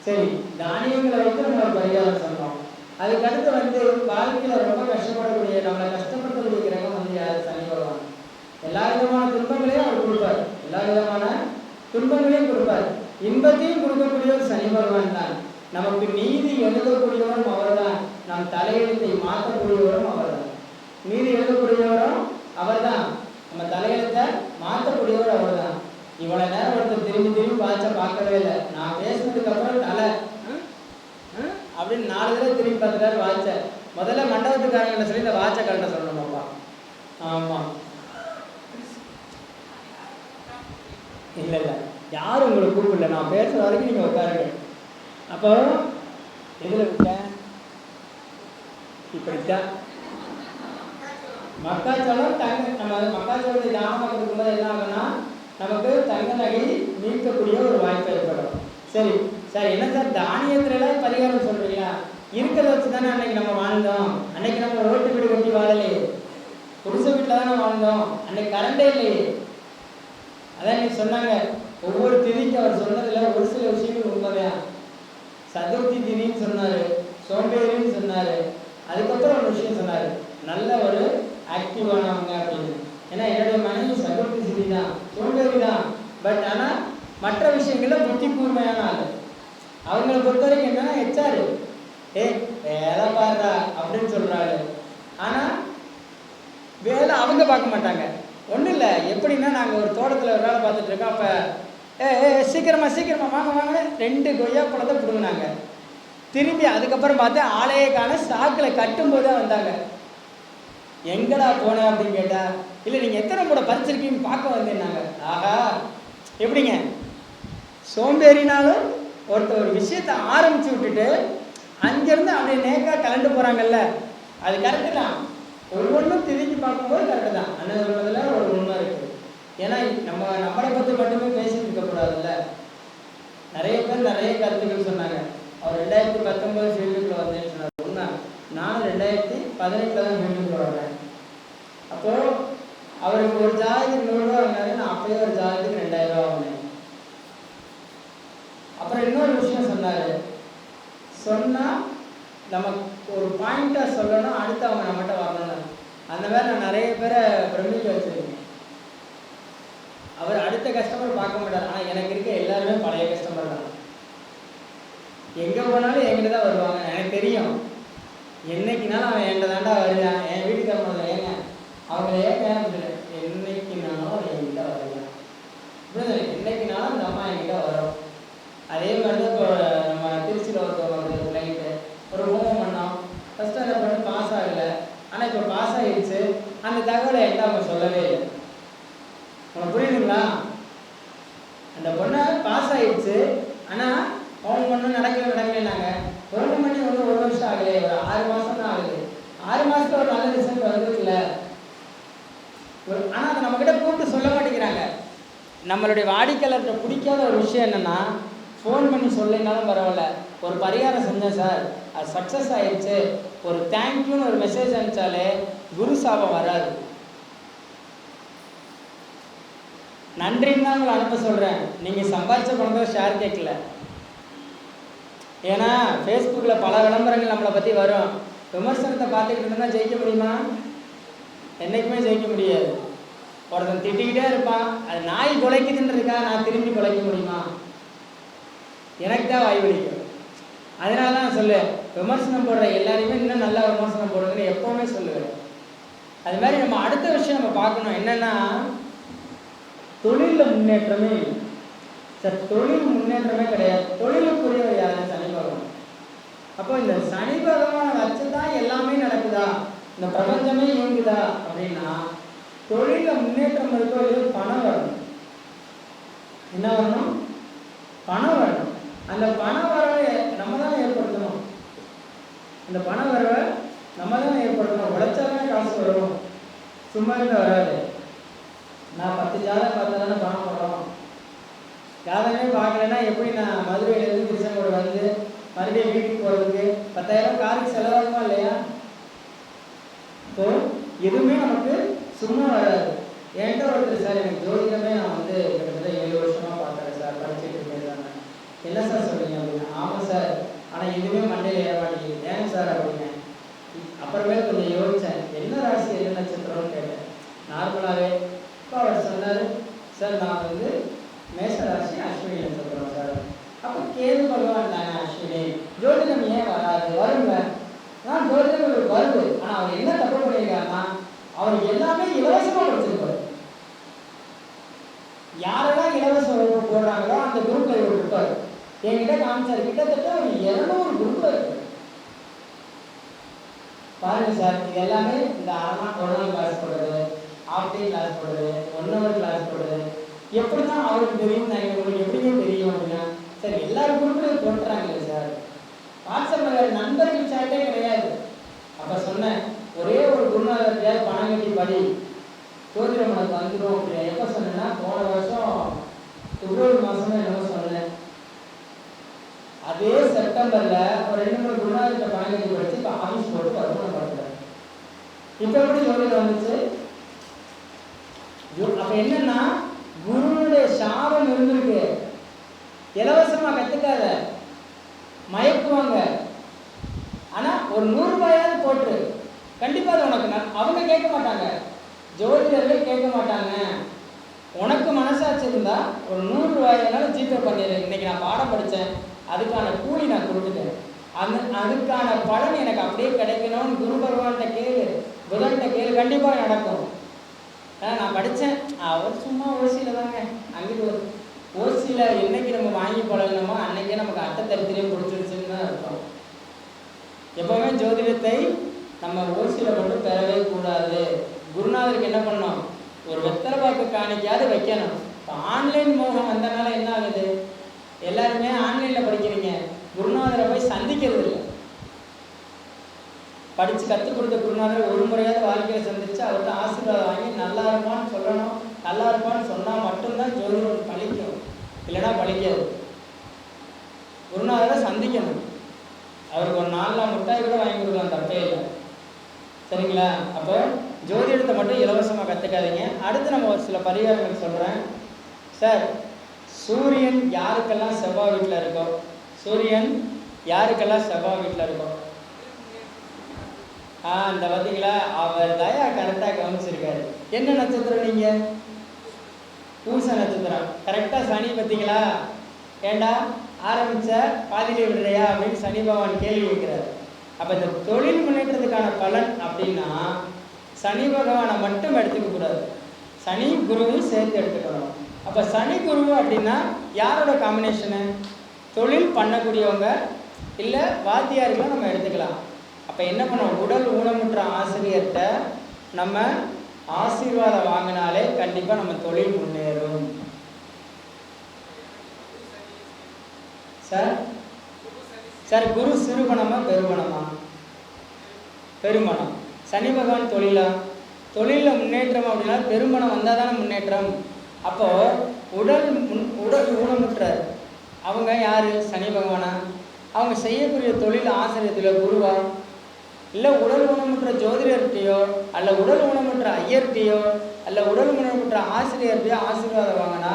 [SPEAKER 1] சரி, தானியங்களை வைத்து நம்ம ஒரு பரிகாரம் சொன்னோம். அதுக்கடுத்து வந்து வாழ்க்கையில் ரொம்ப கஷ்டப்படக்கூடிய, நம்மளை கஷ்டப்படுத்தக்கூடிய கிரகம் வந்து யார்? சனி பகவான். எல்லா விதமான துன்பங்களையும் அவர் கொடுப்பார். எல்லா விதமான துன்பங்களையும் கொடுப்பார். இன்பத்தையும் கொடுக்கக்கூடிய ஒரு சனி பகவான் தான். நமக்கு நீதி எழுதக்கூடியவரும் அவர் தான். நம் தலையெழுத்தை மாற்றக்கூடியவரும் அவர் தான். நீதி எழுதக்கூடியவரும் அவர் தான். நம்ம தலையெழுத்தை மாற்றக்கூடியவர் அவர் தான். இவ்வளவு நேரம் ஒருத்தர் திரும்பி திரும்பி பார்க்கவே இல்லை. நான் பேசினதுக்கு அப்புறம் தலை அப்படின்னு 4 தடவை திரும்பி பார்த்துட்டாரு வாட்சை. முதல்ல மண்டபத்துக்காரங்கிட்ட சொல்லி இந்த வாட்சை கரெக்டாக சொல்லணுமாப்பா. ஆமா, இல்லை இல்லை, யாரும் உங்களை கூப்பிடல, நான் பேசுற வரைக்கும் நீங்க உட்காருங்க. அப்போ எதுல விட்டேன்? இப்படித்தான் மக்காச்சோளம் தங்க, நம்ம மக்காச்சோளத்தை தானமாக கொடுக்கும்போது என்ன ஆகும்னா நமக்கு தங்க நகை மீட்கக்கூடிய ஒரு வாய்ப்பு ஏற்படும். சரி சார், என்ன சார் தானியத்துல பரிகாரம் சொல்றீங்களா? இருக்கிறத வச்சு தானே அன்னைக்கு நம்ம வாழ்ந்தோம். அன்னைக்கு நம்ம ரோட்டு வீடு கட்டி வாழலையே, குடிசை வீட்டில் தானே வாழ்ந்தோம். அன்னைக்கு கரண்டே இல்லையே. அதான் நீ சொன்னாங்க, ஒவ்வொரு திதிக்கு அவர் சொன்னதுல ஒரு சில விஷயங்கள் உண்மைதான். சதுர்த்தி திதின்னு சொன்னாரு, சோம்பேறின்னு சொன்னாரு, அதுக்கப்புறம் ஒரு விஷயம் சொன்னாரு, நல்ல ஒரு ஆக்டிவானவங்க அப்படின்னு. ஏன்னா என்னுடைய மனைவி சதுர்த்தி திதி தான், சோம்பேறி தான், பட் ஆனால் மற்ற விஷயங்கள்ல புத்தி கூர்மையான ஆள். அவங்களை பொறுத்த வரைக்கும் என்னன்னா எச்சாரு வேலை பாடுறா அப்படின்னு சொல்றாரு. ஆனா வேலை அவங்க பார்க்க மாட்டாங்க. ஒன்றும் இல்லை, எப்படின்னா நாங்கள் ஒரு தோட்டத்தில் ஒரு வேலை பார்த்துட்டு இருக்கோம். அப்போ சீக்கிரமா சீக்கிரமா வாங்க வாங்க 2 கொய்யா பழத்தை பிடுங்கினாங்க. திரும்பி அதுக்கப்புறம் பார்த்து ஆளையே காண, சாக்கில் கட்டும்போது வந்தாங்க. எங்கடா போனேன் அப்படின்னு கேட்டா, இல்லை நீங்கள் எத்தனை கூட பறிச்சிருக்கீங்கன்னு பார்க்க வந்தேன்னாங்க. ஆஹா, எப்படிங்க சோம்பேறினாலும் ஒருத்தர் ஒரு விஷயத்தை ஆரம்பிச்சு விட்டுட்டு அங்கேருந்து அப்படியே நேக்காக கலண்டு போகிறாங்கல்ல, அது கரெக்டு தான். ஒவ்வொன்றும் திரும்பி பார்க்கும்போது கரெக்டு தான். அண்ணன் சொல்றதுல ஒரு உண்மை இருக்குது. ஏன்னா நம்மளை பற்றி மட்டுமே பேசிட்டு இருக்கக்கூடாதுல்ல. நிறைய பேர் நிறைய கருத்துக்கள் சொன்னாங்க. அவர் 2019 ஃபீல்டுக்குள்ள வந்தேன்னு சொன்னார். உண்மை, நானும் 2018 தான் ஃபீல்டுக்குள்ள வரேன். அப்போது அவருக்கு ஒரு ஜாதகத்துக்கு 100 ரூபா வாங்கினாரு, நான் அப்பயே ஒரு ஜாதகத்துக்கு 2000 ரூபா வாங்கினேன். அப்புறம் இன்னொரு விஷயம் சொன்னார், சொன்னால் நம்ம ஒரு பாயிண்டாக சொல்லணும், அடுத்து அவங்க நம்மகிட்ட வரணும். அந்த மாதிரி நான் நிறைய பேரை பிரமிக்க வச்சுருக்கேன். அவர் அடுத்த கஸ்டமர் பார்க்க மாட்டார். ஆனால் எனக்கு இருக்க எல்லாருமே பழைய கஸ்டமர் தான். எங்கே போனாலும் என்கிட்ட தான் வருவாங்க. எனக்கு தெரியும் என்னைக்குனாலும் அவன் என்கிட்ட தாண்டா வருவான். என் வீட்டுக்காரங்க ஏங்க அவங்க ஏங்க என்னைக்குனாலும் அவன் என்கிட்ட வருவான். இப்படி என்னைக்குனாலும் அந்த அம்மா என்கிட்ட வரும். அதே மாதிரி தான் இப்போ நம்ம திருச்சியில் ஒருத்தவங்க பிள்ளைங்கிட்ட ஒரு ஹோமம் பண்ணோம். ஃபஸ்ட்டு அந்த பொண்ணு பாஸ் ஆகலை, ஆனால் இப்போ பாஸ் ஆகிடுச்சு. அந்த தகவலை என்கிட்ட அவங்க சொல்லவே இல்லை. உனக்கு புரியுதுங்களா? அந்த பொண்ணை பாஸ் ஆகிடுச்சு, ஆனால் ஹோமம் பண்ணணும் நடக்கலைன்னாங்க. ஹோமம் பண்ணி ஒன்றும் 1 வருஷம் ஆகலை, ஒரு 6 மாதம் தான் ஆகுது. 6 மாதத்துல ஒரு நல்ல ரிசல்ட் வந்துருக்குல்ல. ஆனால் அதை நம்மக்கிட்ட கூப்பிட்டு சொல்ல மாட்டேங்கிறாங்க. நம்மளுடைய வாடிக்கையாளர்கிட்ட பிடிக்காத ஒரு விஷயம் என்னென்னா, ஃபோன் பண்ணி சொல்லினாலும் பரவாயில்ல, ஒரு பரிகாரம் செஞ்சேன் சார், அது சக்ஸஸ் ஆகிடுச்சு, ஒரு தேங்க்யூன்னு ஒரு மெசேஜ் அனுப்பிச்சாலே குரு சாபம் வராது. நன்றின்னு தான் உங்களை அனுப்ப சொல்கிறேன். நீங்கள் சம்பாதிச்ச பணத்தை ஷேர் கேட்கல. ஏன்னா ஃபேஸ்புக்கில் பல விளம்பரங்கள் நம்மளை பற்றி வரும். விமர்சனத்தை பார்த்துக்கிட்டு இருந்தால் ஜெயிக்க முடியுமா? என்றைக்குமே ஜெயிக்க முடியாது. ஒருத்தன் திட்டிக்கிட்டே இருப்பான், அது நாய் குலைக்குதுன்றதுக்காக நான் திரும்பி குலைக்க முடியுமா? எனக்கு தான் வாய் வலிக்கும். அதனால தான் சொல்லுவேன், விமர்சனம் போடுற எல்லாரையுமே இன்னும் நல்லா விமர்சனம் போடுறதுன்னு எப்போவுமே சொல்லுவேன். அது மாதிரி நம்ம அடுத்த விஷயம் நம்ம பார்க்கணும். என்னென்னா, தொழிலில் முன்னேற்றமே இல்லை சார். தொழில் முன்னேற்றமே கிடையாது. தொழிலுக்குரியவர் யாரு? சனி பகவான். அப்போ இந்த சனி பகவானை வச்சு தான் எல்லாமே நடக்குதா, இந்த பிரபஞ்சமே இயங்குதா அப்படின்னா, தொழிலில் முன்னேற்றம் இருக்கோ இல்லையோ பணம் வரணும். என்ன வரணும்? பணம் வரணும். அந்த பண வரவை நம்ம தான் ஏற்படுத்தணும். அந்த பண வரவை நம்ம தான் ஏற்படுத்தணும். உழைச்சாதான் காசு வரும், சும்மா இருந்தால் வராது. நான் 10 ஜாதகம் பார்த்தா தானே பணம் போடுறோம். ஜாதகமே பார்க்கலன்னா எப்படி நான் மதுரையிலேருந்து திருச்செங்கோடு வந்து மறுபடியும் வீட்டுக்கு போகிறதுக்கு 10,000 காருக்கு செலவாகுமா இல்லையா? ஸோ எதுவுமே நமக்கு சும்மா வராது. என்கிட்ட ஒருத்தர், சார் எனக்கு ஜோதிடமே நான் வந்து கிட்டத்தட்ட 7 வருஷமாக பார்க்குறேன் சார், படிச்சுட்டு இருக்கேன் சார். என்ன சார் சொல்றீங்க அப்படின்னா, ஆமாம் சார், ஆனால் எதுவுமே மண்டையில் ஏற மாட்டேங்குது. ஏன் சார் அப்படிங்க. அப்புறமே கொஞ்சம் யோசித்தேன், என்ன ராசி என்ன நட்சத்திரம்னு கேட்டேன். நார்மலாகவே இப்போ அவர் சொன்னார், சார் நான் வந்து மேஷராசி அஸ்வினி சொல்கிறோம் சார். அப்போ கேது பகவான் தானே அஸ்வினி, ஜோதிடம் ஏன் வராது? வருங்க, நான் ஜோதிடம் வருது. ஆனால் அவர் என்ன தப்பு பண்ணியிருக்காருன்னா, அவர் எல்லாமே இலவசமாக படிச்சிருப்பார். யாரெல்லாம் இலவச வகுப்பு போடுறாங்களோ அந்த குரூப்ல இவர் இருப்பார். என்கிட்ட காமிச்சார், கிட்டத்தட்ட ஒரு 200 குரூப்ல இருக்கு. பாருங்க சார், இது எல்லாமே இந்த ஒரு நாள் கிளாஸ் போடுறது, ஆஃப் டே கிளாஸ் போடுறது, 1 hour கிளாஸ் போடுறது. எப்படிதான் அவருக்கு தெரியும், உங்களுக்கு எப்படிங்க தெரியும் அப்படின்னா, சார் எல்லா குரூப்லையும் போட்டுறாங்களே சார், வாட்ஸ்அப்ல நண்பர்கள் சாட்டே கிடையாது. அப்ப சொன்னேன், ஒரே ஒரு குருநாதர் பணம் கட்டி படி, ஜோதிடம் உனக்கு வந்துடும் அப்படின்னு. எப்போ சொன்னேன்னா, போன வருஷம் பிப்ரவரி மாதம் என்னமோ சொன்னேன். அதே செப்டம்பர்ல ஒரு 2-3 குருநாதர்கிட்ட பணம் கட்டி படிச்சு இப்போ ஆஃபீஸ் போட்டு வருமானம் பார்க்குறேன். இப்போ எப்படி ஜோதிடம் வந்துச்சு? அப்ப என்னன்னா, குருனுடைய சாபம் இருந்திருக்கு. இலவசமா கத்துக்காத, மயக்குவாங்க. ஆனா ஒரு 100 ரூபாயாவது போட்டு கண்டிப்பா அது உனக்கு அவங்க கேட்க மாட்டாங்க, ஜோதிடர்கள் கேட்க மாட்டாங்க. உனக்கு மனசாட்சி இருந்தா ஒரு 100 ரூபாயாலும் ஜிபே பண்ணிடு. இன்னைக்கு நான் பாடம் படித்தேன், அதுக்கான கூலி நான் கொடுத்துட்டேன், அதுக்கான பலன் எனக்கு அப்படியே கிடைக்கணும்னு குரு பகவான்கிட்ட கேளு, புதன்கிட்ட கேளு, கண்டிப்பாக நடக்கும். நான் படித்தேன், அவர் சும்மா ஓசியில் தாங்க, அங்கிட்டு ஓசியில் என்னைக்கு நம்ம வாங்கி பழகணுமோ அன்னைக்கே நமக்கு அட்டை தரித்திரியம் பிடிச்சிருச்சுன்னு தான் அர்த்தம். எப்போவுமே ஜோதிடத்தை நம்ம ஓசியில் மட்டும் பெறவே கூடாது. குருநாதருக்கு என்ன பண்ணோம், ஒரு வெத்தலை பாக்கு காணிக்கையாவது வைக்கணும். இப்போ ஆன்லைன் மோகம் வந்தனால என்ன ஆகுது, எல்லாருமே ஆன்லைனில் படிக்கிறீங்க, குருநாதரை போய் சந்திக்கிறது இல்லை. படித்து கற்றுக் கொடுத்த குருநாதர் ஒரு முறையாவது வாழ்க்கையில் சந்திச்சு அவர்கிட்ட ஆசீர்வாதம் வாங்கி நல்லா இருப்பான்னு சொல்லணும். நல்லா இருப்பான்னு சொன்னால் மட்டும்தான் ஜோதிடம் பழிக்கும், இல்லைன்னா பழிக்காது. குருநாதரை சந்திக்கணும். அவருக்கு ஒரு 4 நாள் முட்டாய் கூட வாங்கி கொடுக்கலாம், தப்பே இல்லை. சரிங்களா? அப்போ ஜோதிடத்தை மட்டும் இலவசமாக கற்றுக்காதீங்க. அடுத்து நம்ம ஒரு சில பரிகாரங்கள் சொல்கிறேன். சார், சூரியன் யாருக்கெல்லாம் செவ்வாய் வீட்டில் இருக்கோ, சூரியன் யாருக்கெல்லாம் செவ்வாய் வீட்டில் இருக்கோ, இந்த பார்த்தீங்களா, அவர் தயா கரெக்டாக கவனிச்சிருக்காரு. என்ன நட்சத்திரம் நீங்கள்? பூச நட்சத்திரம். கரெக்டாக சனி பார்த்தீங்களா? ஏண்டா ஆரம்பித்த பாதியிலே விடுறையா அப்படின்னு சனி பகவான் கேள்வி வைக்கிறார். அப்போ இந்த தொழில் முன்னேற்றத்துக்கான பலன் அப்படின்னா சனி பகவானை மட்டும் எடுத்துக்க கூடாது, சனி குருவும் சேர்த்து எடுத்துக்கணும். அப்போ சனி குரு அப்படின்னா யாரோட காம்பினேஷனு? தொழில் பண்ணக்கூடியவங்க இல்லை வாத்தியார்களும் நம்ம எடுத்துக்கலாம். அப்போ என்ன பண்ணுவோம், உடல் ஊனமுற்ற ஆசிரியர்கிட்ட நம்ம ஆசீர்வாதம் வாங்கினாலே கண்டிப்பாக நம்ம தொழில் முன்னேறும். சார் சார் குரு சிறுபணமா பெருமணமா? பெருமணம். சனி பகவான் தொழிலில் முன்னேற்றம் அப்படின்னா பெருமணம் வந்தால் தானே முன்னேற்றம். அப்போது உடல் ஊனமுற்ற அவங்க யார்? சனி பகவானா? அவங்க செய்யக்கூடிய தொழில் ஆசிரியத்தில் குருவா? இல்லை உடல் ஊனமுற்ற ஜோதிடர்கிட்டையோ அல்ல உடல் ஊனமுற்ற ஐயர்கிட்டையோ அல்ல உடல் ஊனமுற்ற ஆசிரியர்கிட்டையோ ஆசீர்வாதம் வாங்கினா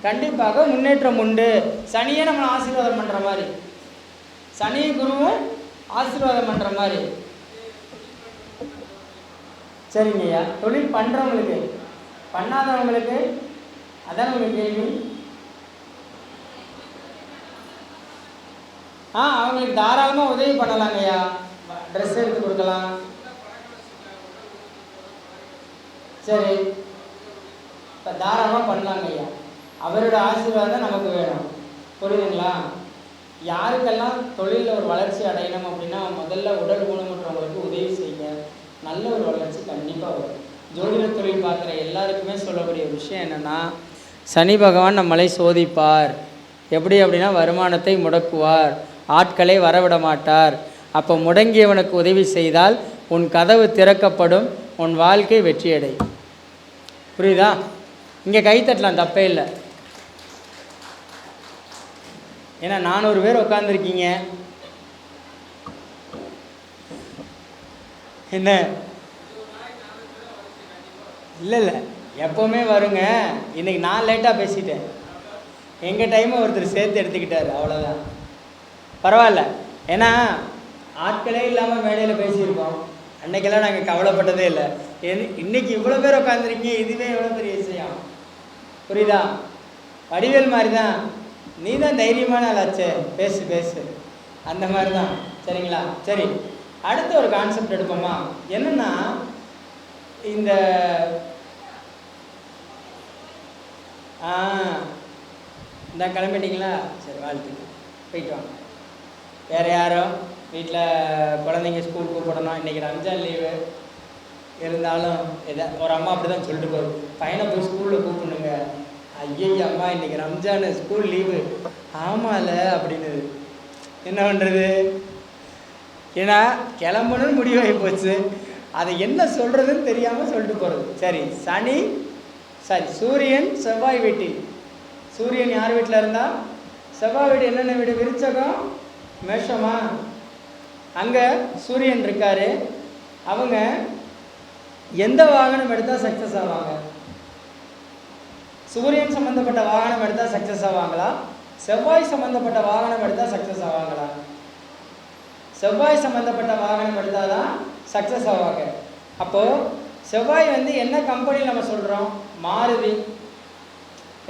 [SPEAKER 1] கண்டிப்பாக முன்னேற்றம் உண்டு. சனியே நம்மளை ஆசீர்வாதம் பண்ணுற மாதிரி, சனி குருவும் ஆசீர்வாதம் பண்ணுற மாதிரி. சரிங்கய்யா, தொழில் பண்ணுறவங்களுக்கு, பண்ணாதவங்களுக்கு அதான் உங்களுக்கு கேள்வி. அவங்களுக்கு தாராளமாக உதவி பண்ணலாங்கய்யா, ட்ரெஸ் எடுத்து கொடுக்கலாம். சரி, இப்போ தாராளமாக பண்ணலாங்க ஐயா, அவரோட ஆசீர்வாதம் நமக்கு வேணும். புரியுதுங்களா? யாருக்கெல்லாம் தொழிலில் ஒரு வளர்ச்சி அடையணும் அப்படின்னா முதல்ல உடல் ஊனமுற்றவங்களுக்கு உதவி செய்யுங்க, நல்ல ஒரு வளர்ச்சி கண்டிப்பாக வரும். ஜோதிட தொழில் பார்க்குற எல்லாருக்குமே சொல்லக்கூடிய விஷயம் என்னென்னா, சனி பகவான் நம்மளை சோதிப்பார். எப்படி அப்படின்னா வருமானத்தை முடக்குவார், ஆட்களை வரவிட மாட்டார். அப்போ முடங்கியவனுக்கு உதவி செய்தால் உன் கதவு திறக்கப்படும், உன் வாழ்க்கை வெற்றியடையும். புரியுதா? இங்கே கைத்தட்டலாம், தப்பே இல்லை. ஏன்னா 400 பேர் உட்காந்துருக்கீங்க. என்ன இல்லை எப்போவுமே வருங்க. இன்றைக்கி நான் லேட்டாக பேசிட்டேன், எங்கள் டைமை ஒருத்தர் சேர்த்து எடுத்துக்கிட்டார், அவ்வளோதான். பரவாயில்ல, ஏன்னா ஆட்களே இல்லாமல் மேடையில் பேசியிருக்கோம். அன்னைக்கெல்லாம் நாங்கள் கவலைப்பட்டதே இல்லை. இன்னைக்கு இவ்வளோ பேர் உட்காந்துருக்கீங்க, இதுவே எவ்வளோ பெரிய விஷயம். புரியுதா? வடிவேல் மாதிரி தான், நீ தான் தைரியமான ஆளாச்சே, பேசு பேசு, அந்த மாதிரி தான். சரிங்களா? சரி, அடுத்த ஒரு கான்செப்ட் எடுப்போமா? என்னன்னா, இந்த இந்த கிளம்பிட்டீங்களா? சரி, வாழ்த்துக்கு, போயிட்டு வாங்க. வேறு யாரும் வீட்டில் குழந்தைங்க ஸ்கூல் கூப்பிடணும், இன்றைக்கி ரம்ஜான் லீவு இருந்தாலும் ஒரு அம்மா அப்படி தான் சொல்லிட்டு போகுது, பையனை போய் ஸ்கூலில் கூப்பிடணுங்க. ஐயோ அம்மா, இன்றைக்கி ரம்ஜான் ஸ்கூல் லீவு. ஆமாம்ல அப்படின்னு என்ன பண்ணுறது? ஏன்னா கிளம்பணும்னு முடிவாகி போச்சு, அதை என்ன சொல்கிறதுன்னு தெரியாமல் சொல்லிட்டு போகிறது. சரி, சூரியன் செவ்வாய் வீட்டில். சூரியன் யார் வீட்டில் இருந்தால்? செவ்வாய் வீடு என்னென்ன வீடு? விருச்சகம், மேஷமா? அங்கே சூரியன் இருக்காரு. அவங்க எந்த வாகனம் எடுத்தால் சக்ஸஸ் ஆவாங்க? சூரியன் சம்மந்தப்பட்ட வாகனம் எடுத்தால் சக்ஸஸ் ஆவாங்களா? செவ்வாய் சம்மந்தப்பட்ட வாகனம் எடுத்தால் சக்ஸஸ் ஆவாங்களா? செவ்வாய் சம்மந்தப்பட்ட வாகனம் எடுத்தால் தான் சக்ஸஸ் ஆவாங்க. அப்போது செவ்வாய் என்ன கம்பெனியில் நம்ம சொல்கிறோம்? மாருதி.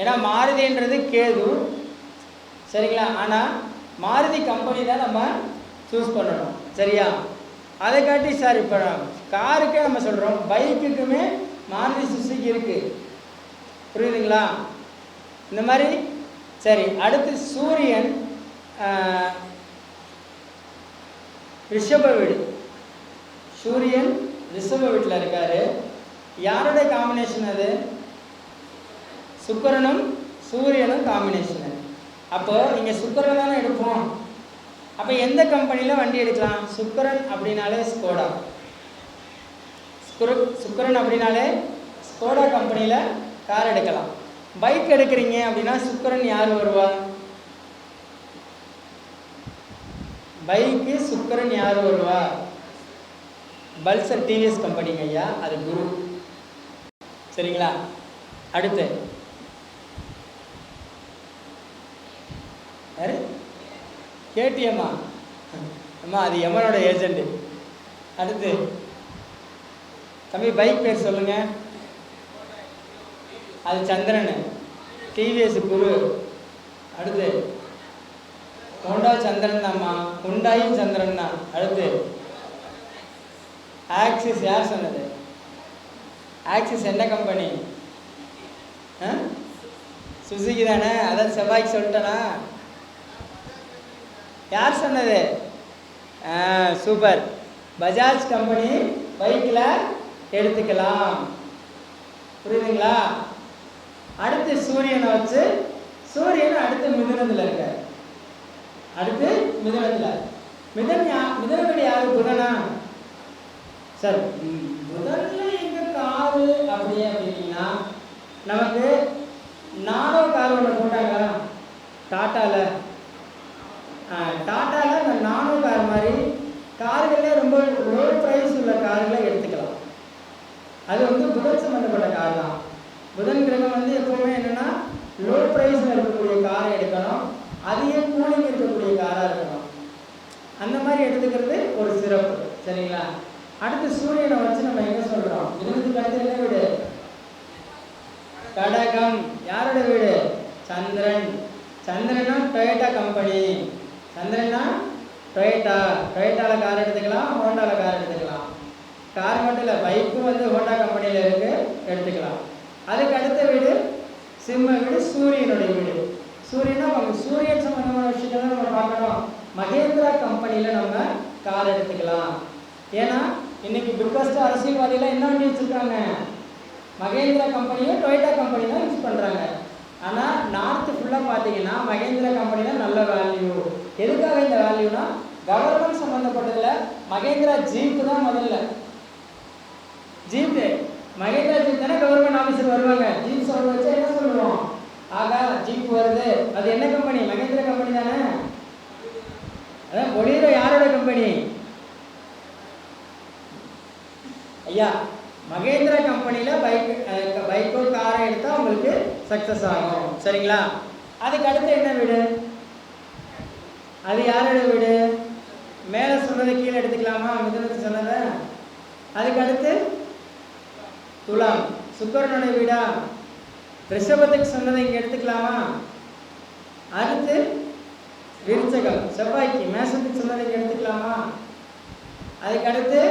[SPEAKER 1] ஏன்னா மாருதின்றது கேது, சரிங்களா? ஆனால் மாருதி கம்பெனி தான் நம்ம சூஸ் பண்ணணும், சரியா? அதை காட்டி சார் இப்போ காருக்கே நம்ம சொல்கிறோம், பைக்குக்குமே மாருதி சுசுகி இருக்குது. புரியுதுங்களா? இந்த மாதிரி. சரி, அடுத்து சூரியன் ரிஷப வீடு. சூரியன் ரிஷப வீட்டில் இருக்காரு. யாருடைய காம்பினேஷன் அது? சுக்கிரனும் சூரியனும் காம்பினேஷனு. அப்போ இங்கே சுக்கிரன் தானே எடுப்போம். அப்போ எந்த கம்பெனியில் வண்டி எடுக்கலாம்? சுக்கிரன் அப்படின்னாலே ஸ்கோடா. சுக்கிரன் அப்படின்னாலே ஸ்கோடா கம்பெனியில் கார் எடுக்கலாம். பைக் எடுக்கிறீங்க அப்படின்னா சுக்கிரன் யார் வருவா? பைக்கு சுக்கிரன் யார் வருவா? பல்சர் டிவிஎஸ் கம்பெனிங்க ஐயா, அது குரு. சரிங்களா? அடுத்து யாரு? கேடிஎம்மா? அம்மா, அது எமனோட ஏஜென்ட். அடுத்து தம்பி, பைக் பேர் சொல்லுங்க. அது சந்திரன், டிவிஎஸ் குரு. அடுத்து ஹோண்டா சந்திரன் தான்மா, ஹுண்டாயும் சந்திரன் தான். அடுத்து ஆக்சிஸ். யார் சொன்னது? ஆக்சிஸ் என்ன கம்பெனி? சுசுகி தானே? அதான் செவ்வாய்க்கு சொல்லிட்டேனா? யார் சொன்னது? சூப்பர். பஜாஜ் கம்பெனி பைக்கில் எடுத்துக்கலாம். புரியுதுங்களா? அடுத்து சூரியனை வச்சு, சூரியன் அடுத்து மிதுனத்தில் இருக்க. அடுத்து மிதுனத்தில். மிதுனப்படி யாரு? புதனா? சார், புதன்ல எங்க காரு அப்படியே அப்படின்னா, நமக்கு நானோ கார் ஒன்று போட்டாங்களா டாட்டாவில்? டாட்டாவில் இந்த நானோ கார் மாதிரி கார்களே ரொம்ப லோ ப்ரைஸ் உள்ள கார்களை எடுத்துக்கலாம். அது புதன் சம்மந்தப்பட்ட கார் தான். புதன் கிரகம் எப்பவுமே என்னென்னா லோ ப்ரைஸில் இருக்கக்கூடிய காரை எடுக்கணும், அதிக கூலிங் இருக்கக்கூடிய காராக இருக்கணும். அந்த மாதிரி எடுத்துக்கிறது ஒரு சிறப்பு, சரிங்களா? அடுத்து சூரியனை வச்சு நம்ம எங்கே சொல்கிறோம்? இதுக்கு அடுத்து என்ன வீடு? கடகம். யாரோட வீடு? சந்திரன். சந்திரனா டொயோட்டா கம்பெனி. சந்திரனா டொயோட்டாவில் கார் எடுத்துக்கலாம், ஹோண்டாவில் கார் எடுத்துக்கலாம். கார் மட்டும் இல்லை, பைக்கும் ஹோண்டா கம்பெனியில் இருக்குது, எடுத்துக்கலாம். அதுக்கு அடுத்த வீடு சிம்ம வீடு, சூரியனுடைய வீடு. சூரியனா சூரியன் சம்பந்தமான விஷயத்தை தான் நம்ம பார்க்கணும். மகேந்திரா கம்பெனியில் நம்ம கார் எடுத்துக்கலாம். ஏன்னா இன்னைக்கு பிக்கஸ்ட் அரசியல்வாதிகள் என்ன பண்ணி வச்சுருக்காங்க? மகேந்திரா கம்பெனியும் டொயோட்டா கம்பெனி தான் யூஸ் பண்ணுறாங்க. ஆனால் நார்த்து ஃபுல்லாக பார்த்தீங்கன்னா மகேந்திரா கம்பெனி தான் நல்ல வேல்யூ. எதுக்காக இந்த வேல்யூனா, கவர்மெண்ட் சம்மந்தப்பட்டதில் மகேந்திரா ஜீப்பு தான் முதல்ல. ஜீப்பு, மகேந்திரா ஜீப் தானே கவர்மெண்ட் ஆஃபீஸர் வருவாங்க. ஜீப் சொல்ல வச்சா என்ன சொல்லுவோம்? ஆகா ஜீப் வருது, அது என்ன கம்பெனி? மகேந்திரா கம்பெனி தானே. அதான் பொலிரோ யாரோட கம்பெனி? ஐயா, மகேந்திரா கம்பெனியில் பைக்கோ காரை எடுத்தால் உங்களுக்கு சக்ஸஸ் ஆகும், சரிங்களா? அதுக்கு அடுத்து என்ன வீடு? அது யாரோட வீடு? மேலே சொன்னதை கீழே எடுத்துக்கலாமா? மிதுனத்துக்கு சொன்னதை அதுக்கு அடுத்து துலாம், சுக்கரனுடைய வீடா. ரிஷபத்துக்கு சொன்னதை இங்கே எடுத்துக்கலாமா? அடுத்து விருச்சகம், செவ்வாய்க்கு. மேசத்துக்கு சொன்னதை இங்கே எடுத்துக்கலாமா? அதுக்கு அடுத்து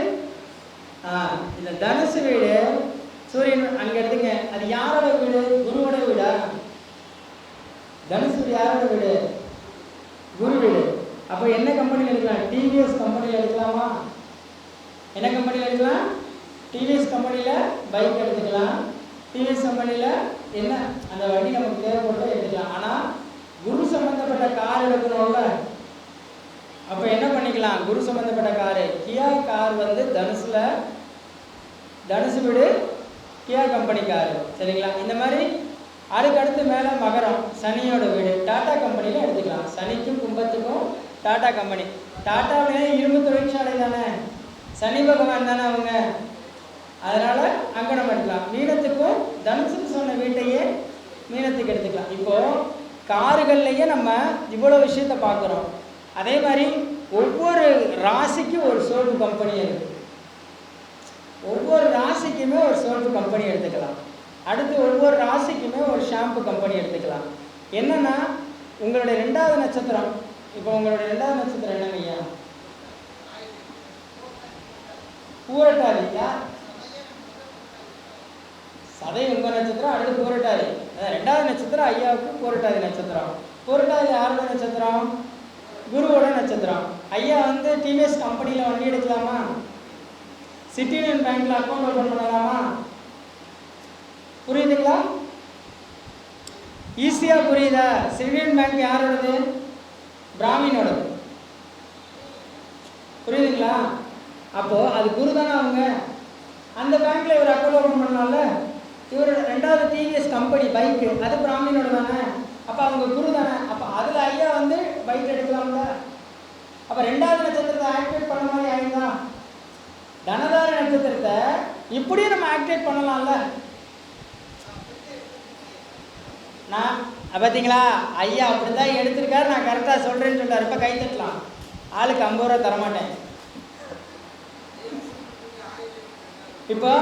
[SPEAKER 1] இந்த தனுசு வீடு, சூரியன் அங்கே எடுத்துங்க. அது யாரோட வீடு? குருவோட வீடா? தனுசு வீடு யாரோட வீடு? குரு வீடு. அப்போ என்ன கம்பெனியில் எடுக்கலாம்? டிவிஎஸ் கம்பெனியில் எடுக்கலாமா? என்ன கம்பெனியில் எடுக்கலாம்? டிவிஎஸ் கம்பெனியில் பைக் எடுத்துக்கலாம். டிவிஎஸ் கம்பெனியில் என்ன அந்த வண்டி நமக்கு தேவைப்பட்டு எடுத்துக்கலாம். ஆனால் குரு சம்மந்தப்பட்ட கார் எடுக்கணும்ல, அப்போ என்ன பண்ணிக்கலாம்? குரு சம்மந்தப்பட்ட காரு கியா கார் வந்து தனுசுல, தனுசு வீடு கியா கம்பெனி காரு, சரிங்களா? இந்த மாதிரி அதுக்கடுத்து மேலே மகரம், சனியோட வீடு, டாடா கம்பெனியில் எடுத்துக்கலாம். சனிக்கும் கும்பத்துக்கும் டாடா கம்பெனி. டாட்டாவிலே இரும்பு தொழிற்சாலை தானே, சனி பகவான் தானே அவங்க, அதனால் அங்கே நம்ம எடுக்கலாம். மீனத்துக்கும் தனுசுக்கு சொன்ன வீட்டையே மீனத்துக்கு எடுத்துக்கலாம். இப்போது கார்கள்லையே நம்ம இவ்வளோ விஷயத்தை பார்க்குறோம். அதே மாதிரி ஒவ்வொரு ராசிக்கும் ஒரு சோப்பு கம்பெனி இருக்குது. ஒவ்வொரு ராசிக்குமே ஒரு சோப்பு கம்பெனி எடுத்துக்கலாம். அடுத்து ஒவ்வொரு ராசிக்குமே ஒரு ஷாம்பு கம்பெனி எடுத்துக்கலாம். என்னென்னா உங்களுடைய 2வது நட்சத்திரம், இப்போ உங்களுடைய 2வது நட்சத்திரம் என்னங்க ஐயா? பூரட்டாதி. சதை உங்கள் நட்சத்திரம், அடுத்து பூரட்டாதி. 2வது நட்சத்திரம் ஐயாவுக்கு பூரட்டாதி நட்சத்திரம். பூரட்டாதி யாரோட நட்சத்திரம்? குருவோட நட்சத்திரம். ஐயா வந்து டிவிஎஸ் கம்பெனியில் வண்டி எடுக்கலாமா? சிட்டி யூனியன் பேங்க்கில் அக்கௌண்ட் ஓப்பன் பண்ணலாமா? புரியுதுங்களா? ஈஸியாக புரியுதா? சிட்டி யூனியன் பேங்க் யாரோடது? பிராமினோடது. புரியுதுங்களா? அப்போது அது குரு தானே அவங்க. அந்த பேங்க்கில் இவர் அக்கௌண்ட் ஓப்பன் பண்ணலாம்ல. இவர் 2வது டிவிஎஸ் கம்பெனி பைக்கு, அது பிராமினோட தானே. அப்போ அவங்க குரு தானே. அப்போ அதில் ஐயா வந்து பைக் எடுக்கலாம்ல. அப்போ 2வது நட்சத்திரத்தை ஆக்டிவேட் பண்ண மாதிரி ஆகிடுதா? தனதார நட்சத்திரத்தை இப்படியும் நம்ம ஆக்டிவேட் பண்ணலாம்ல. நான் பார்த்தீங்களா, ஐயா அப்படி தான் எடுத்திருக்காரு, நான் கரெக்டாக சொல்கிறேன்னு சொல்லிட்டார். இப்போ கை தட்டலாம். ஆளுக்கு 50 ரூபா தரமாட்டேன். இப்போ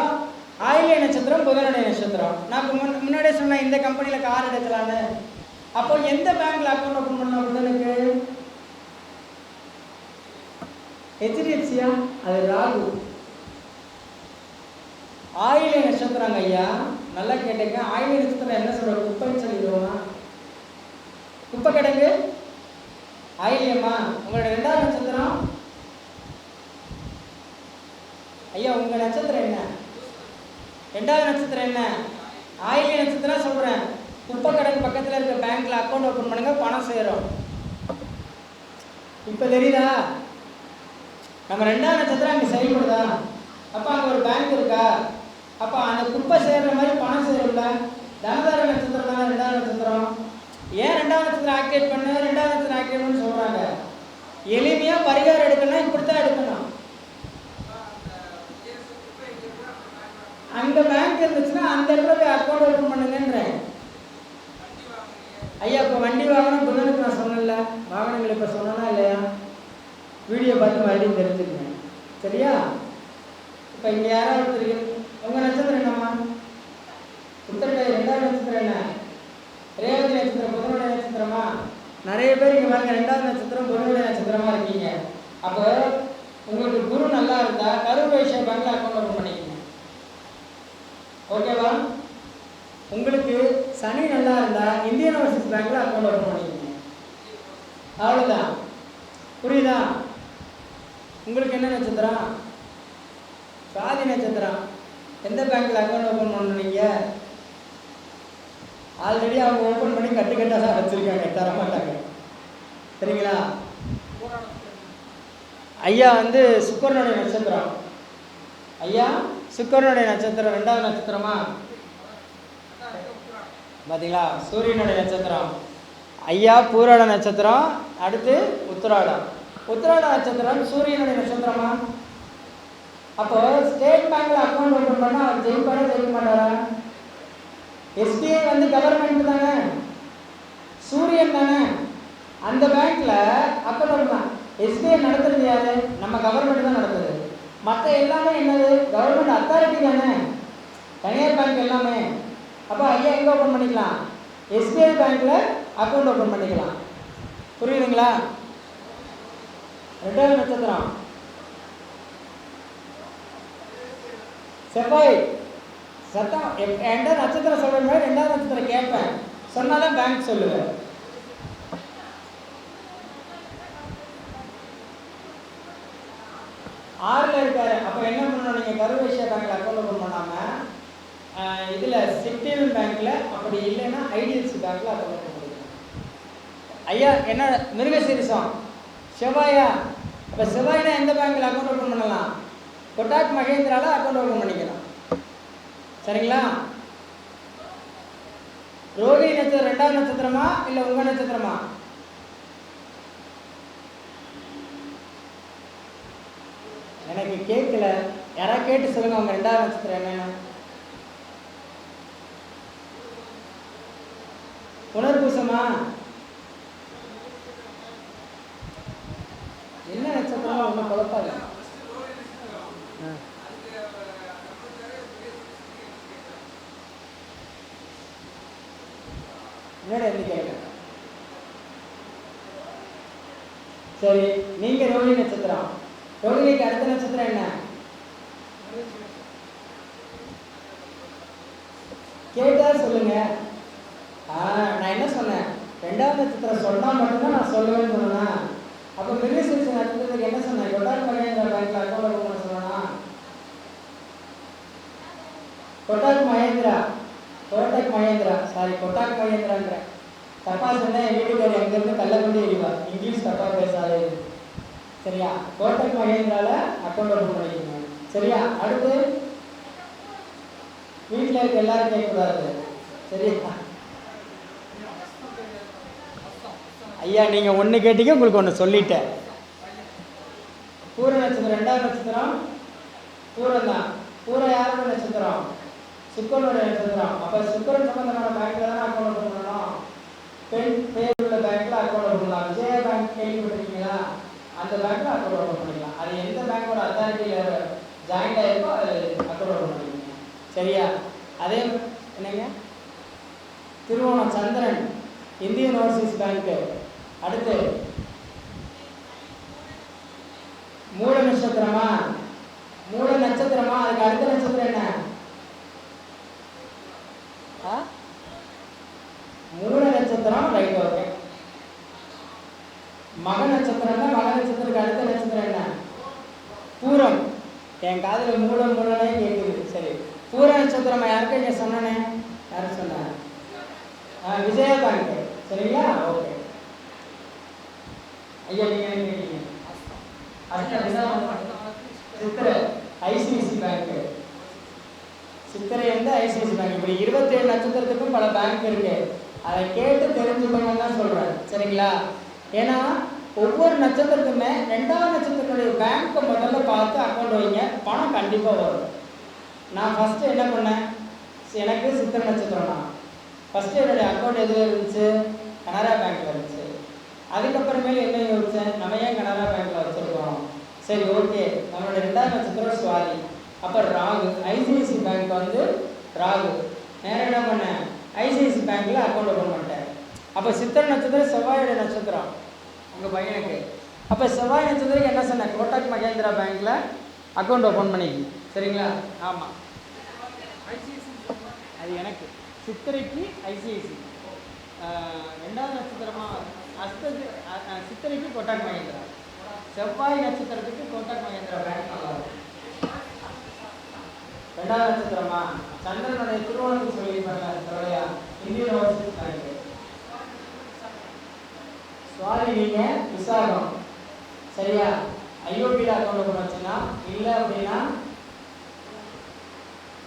[SPEAKER 1] ஆயில்ய நட்சத்திரம் புதனுடைய நட்சத்திரம். நான் முன்னாடியே சொன்னேன் இந்த கம்பெனியில் கார் எடுக்கலான்னு. அப்போ எந்த பேங்க்ல அக்கௌண்ட் ஓப்பன் பண்ணலாம் புதனுக்கு? HDFCயா? அது ராகு. ஆயில்ய நட்சத்திரங்க ஐயா, நல்லா கேட்டுங்க. ஆயில்ய நட்சத்திரம் என்ன சொல்கிறோம்? குப்பைன்னு சொல்லிடுவோமா? குப்பை கிடங்கு ஆயில்யம்மா. உங்களோட 2வது நட்சத்திரம் ஐயா, உங்கள் நட்சத்திரம் என்ன? 2வது நட்சத்திரம் என்ன? ஆயில்ய நட்சத்திரம் சொல்கிறேன். குப்பை கிடங்கு பக்கத்தில் இருக்க பேங்க்கில் அக்கௌண்ட் ஓப்பன் பண்ணுங்க, பணம் சேரும். இப்போ தெரியுதா? நம்ம 2வது நட்சத்திரம் அங்கே செயல்படுதா? அப்போ அங்கே ஒரு பேங்க் இருக்கா? அப்போ அந்த குப்பை சேர்ற மாதிரி பணம் சேரும்ல. தனதார நட்சத்திரம் தானே 2வது நட்சத்திரம். ஏன் 2வது நட்சத்திரம் ஆக்டிவேட் பண்ணு, 2வது நட்சத்திரம் ஆக்டிவேட் பண்ணு சொல்கிறாங்க? எளிமையாக பரிகாரம் எடுக்கணும்னா இப்படி தான் எடுக்கணும். அங்கே பேங்க் இருந்துச்சுன்னா அந்த இடத்துல போய் அக்கௌண்ட் ஓப்பன் பண்ணுங்கன்றேன் ஐயா. இப்போ வண்டி வாகனம் புதனுக்கு நான் சொன்னல, வாகனங்கள் இப்போ சொன்னா இல்லையா? வீடியோ பார்த்து மறுபடியும் தெரிஞ்சுக்கங்க, சரியா? இப்போ இங்கே யாராவது இருக்கு? உங்கள் நட்சத்திரம் என்னம்மா? உத்தரட்டாதி. 2வது நட்சத்திரம் என்ன? ரேவதி நட்சத்திரம் புதனுடைய நட்சத்திரமா? நிறைய பேர் இங்கே பாருங்க 2வது நட்சத்திரம் புதனுடைய நட்சத்திரமா இருக்கீங்க. அப்போ உங்களுக்கு குரு நல்லா இருந்தா கரூர் வைஸ்யா பேங்க்ல அக்கௌண்ட் ஓப்பன் பண்ணிக்கங்க, ஓகேவா? உங்களுக்கு சனி நல்லா இருந்தா இந்தியன் ஓவர்சீஸ் பேங்க்ல அக்கௌண்ட் ஓப்பன் பண்ணிக்கங்க, அவ்வளோதான். புரியுதா? உங்களுக்கு என்ன நட்சத்திரம்? சுவாதி நட்சத்திரம். எந்த பேங்க்ல அக்கௌண்ட் ஓப்பன் பண்ணுறீங்க? ஆல்ரெடி அவங்க ஓப்பன் பண்ணி கட்டுக்கட்டாக தான் வச்சுருக்காங்க, தரமாட்டாங்க, சரிங்களா? ஐயா வந்து சுக்கரனுடைய நட்சத்திரம். ஐயா சுக்கரனுடைய நட்சத்திரம் 2வது நட்சத்திரமா? பார்த்தீங்களா? சூரியனுடைய நட்சத்திரம். ஐயா பூராட நட்சத்திரம், அடுத்து உத்திராடம். உத்திராட நட்சத்திரம் சூரியனுடைய நட்சத்திரமா? அப்போ ஸ்டேட் பேங்க்ல அக்கௌண்ட் ஓப்பன் பண்ணால் அவர் ஜெயிப்பாரா ஜெயிக்க மாட்டாரா? SBI வந்து கவர்மெண்ட் தானே, சூரியன் தானே. அந்த பேங்க்ல அக்கௌண்ட் ஓப்பன் SBI நடத்துறது யாரு? நம்ம கவர்மெண்ட் தான் நடத்துது. மற்ற எல்லாமே என்னது கவர்மெண்ட் அத்தாரிட்டி தானே, தனியார் பேங்க் எல்லாமே. அப்போ ஐயா எங்கே ஓப்பன் பண்ணிக்கலாம்? எஸ்பிஐ பேங்க்கில் அக்கௌண்ட் ஓப்பன் பண்ணிக்கலாம். புரியுதுங்களா? ரெண்டாவது நட்சத்திரம் செவ்வாய். சத்தம் எந்த நட்சத்திரம் சொல்கிற மாதிரி ரெண்டாவது நட்சத்திரம் கேட்பேன், சொன்னாலும் பேங்க் சொல்லுவேன். ஆறில் இருக்காரு. அப்போ என்ன பண்ணணும்? நீங்கள் கருவேஷியா பேங்க்கில் அக்கௌண்ட் ஓப்பன் பண்ணாமல் இதில் சிட்டிவன் பேங்க்கில், அப்படி இல்லைன்னா ஐடிஎஃப்சி பேங்க்கில் அக்கௌண்ட் ஓப்பன் பண்ணிக்கலாம். ஐயா என்ன மிருகசீரிசம் செவ்வாயா? அப்போ செவ்வாய்னா எந்த பேங்க்கில் அக்கௌண்ட் ஓப்பன் பண்ணலாம்? கொட்டாக் மகேந்திராவில் அக்கௌண்ட் ஓப்பன் பண்ணிக்கலாம். சரிங்களா? ரோகிணி நட்சத்திரம் ரெண்டாவது நட்சத்திரமா இல்லை உங்கள் நட்சத்திரமா? எனக்கு கேட்கல, யாராவது கேட்டு சொல்லுங்க அவங்க ரெண்டாவது நட்சத்திரம் என்னன்னு. புனர்பூசமா? என்ன நட்சத்திரம் ஒன்றும் குழப்பாங்க. என்னடா இருந்து கேட்க. சரி, நீங்க ரோகிணி நட்சத்திரம். ரோகிணிக்கு அடுத்த நட்சத்திரம் என்ன? கேட்டா சொல்லுங்க. நான் என்ன சொன்னேன்? ரெண்டாவது நட்சத்திரம் சொன்னா மட்டும்தான் நான் சொல்லுவேன்னு சொன்னேன். அப்போ மிருகசீரிஷ நட்சத்திரத்துக்கு என்ன சொன்னேன்? கொட்டாக் மகேந்திரா பேங்க்ல அக்கௌண்ட் ஓப்பன் பண்ண சொன்னா. கொட்டாக் மகேந்திரான்ற தப்பா சொன்னா என் வீட்டுக்காரி அங்கிருந்து கல்ல கொண்டு எறிவா. இங்கிலீஷ் தப்பா பேசாது. சரியா? கோட்டக் மகேந்திரால அக்கௌண்ட் ஓப்பன் பண்ணிக்கணும். சரியா? அடுத்து வீட்டில் இருக்க எல்லாரும் கேட்கக்கூடாது. சரியா? ஐயா நீங்கள் ஒன்று கேட்டீங்க, உங்களுக்கு ஒன்று சொல்லிட்டேன். பூர நட்சத்திரம் ரெண்டாவது நட்சத்திரம் பூரம் தான். பூரம் யாரோட நட்சத்திரம்? சுக்கரனோட நட்சத்திரம். அப்போ சுக்கரன் சம்பந்தமான பேங்க்ல தான் அக்கௌண்ட் ஓப்பன் பண்ணணும். பெண் பேர் உள்ள பேங்க்ல அக்கௌண்ட் ஓப்பன் பண்ணலாம். விஜயா பேங்க் கேள்விப்பட்டிருக்கீங்களா? அந்த பேங்க்ல அக்கௌண்ட் ஓப்பன் பண்ணிக்கலாம். அது எந்த பேங்கோட அத்தாரிட்டியில் ஜாயிண்ட் ஆகிருக்கோ அது அக்கௌண்ட் ஓப்பன் பண்ணிக்கோங்க. சரியா? அதே என்னங்க திருவோணம் சந்திரன் இந்தியன் ஓவர்சீஸ் பேங்க்கு. அடுத்து மூல நட்சத்திரமா? அதுக்கு அடுத்த நட்சத்திரம் என்ன? மூல நட்சத்திரம். Right, okay. மக நட்சத்திரம்னா மக நட்சத்திரத்துக்கு அடுத்த நட்சத்திரம் என்ன? பூரம். என் காதில் மூலனே கேட்குது. சரி, பூர நட்சத்திரம் யாருக்கு இங்கே சொன்னேன்? யாரும் சொன்னேன்? விஜயா பேங்க். சரிங்களா? ஓகே. ஐயா நீங்கள் என்ன கேட்டீங்க? சித்திரை ஐசிஐசி பேங்க். சித்திரை வந்து ஐசிஐசி பேங்க். இப்படி 27 நட்சத்திரத்துக்கும் பல பேங்க் இருக்கு. அதை கேட்டு தெரிஞ்சுக்கணும்னு தான் சொல்கிறேன். சரிங்களா? ஏன்னா ஒவ்வொரு நட்சத்திரத்துக்குமே ரெண்டாவது நட்சத்திரத்துடைய பேங்க்கை முதல்ல பார்த்து அக்கௌண்ட் வைங்க, பணம் கண்டிப்பாக வரும். நான் ஃபஸ்ட்டு என்ன பண்ணேன்? எனக்கு சித்திரை நட்சத்திரம் தான். ஃபஸ்ட்டு என்னுடைய அக்கௌண்ட் எது இருந்துச்சு? கனரா பேங்க்கில் இருந்துச்சு. அதுக்கப்புறமேல என்ன யோசிச்சேன்? நம்ம ஏன் கனரா பேங்க்கில் வச்சுருக்கோம்? சரி, ஓகே. நம்மளோட ரெண்டாவது நட்சத்திரம் சுவாதி. அப்போ ராகு. ஐசிஐசி பேங்க் வந்து ராகு. நேரம் என்ன பண்ணேன்? ஐசிஐசி பேங்க்கில் அக்கௌண்ட் ஓப்பன் பண்ணிட்டேன். அப்போ சித்திரை நட்சத்திரம் செவ்வாயோட நட்சத்திரம் உங்கள் பையனுக்கு. அப்போ செவ்வாய் நட்சத்திரத்துக்கு என்ன சொன்னேன்? கோட்டக் மகேந்திரா பேங்க்கில் அக்கௌண்ட் ஓப்பன் பண்ணிக்கி. சரிங்களா? ஆமாம், அது எனக்கு. சித்திரைக்கு ஐசிஐசி. ரெண்டாவது நட்சத்திரமாக சித்திரைக்கு கோட்டக் மகேந்திரா. செவ்வாய் நட்சத்திரத்துக்கு கோட்டக் மகேந்திரா பேங்க் நல்லாயிருக்கும். ரெண்டாவது நட்சத்திரமா சந்திரனுடைய திருவோணத்துக்கு சொல்லியிருப்பாங்க. Indian Overseas bank. சுவாதி நீங்கள் விசாகம். சரியா? ஐஓபியில் அக்கௌண்ட் ஓப்பன் வச்சுன்னா, இல்லை அப்படின்னா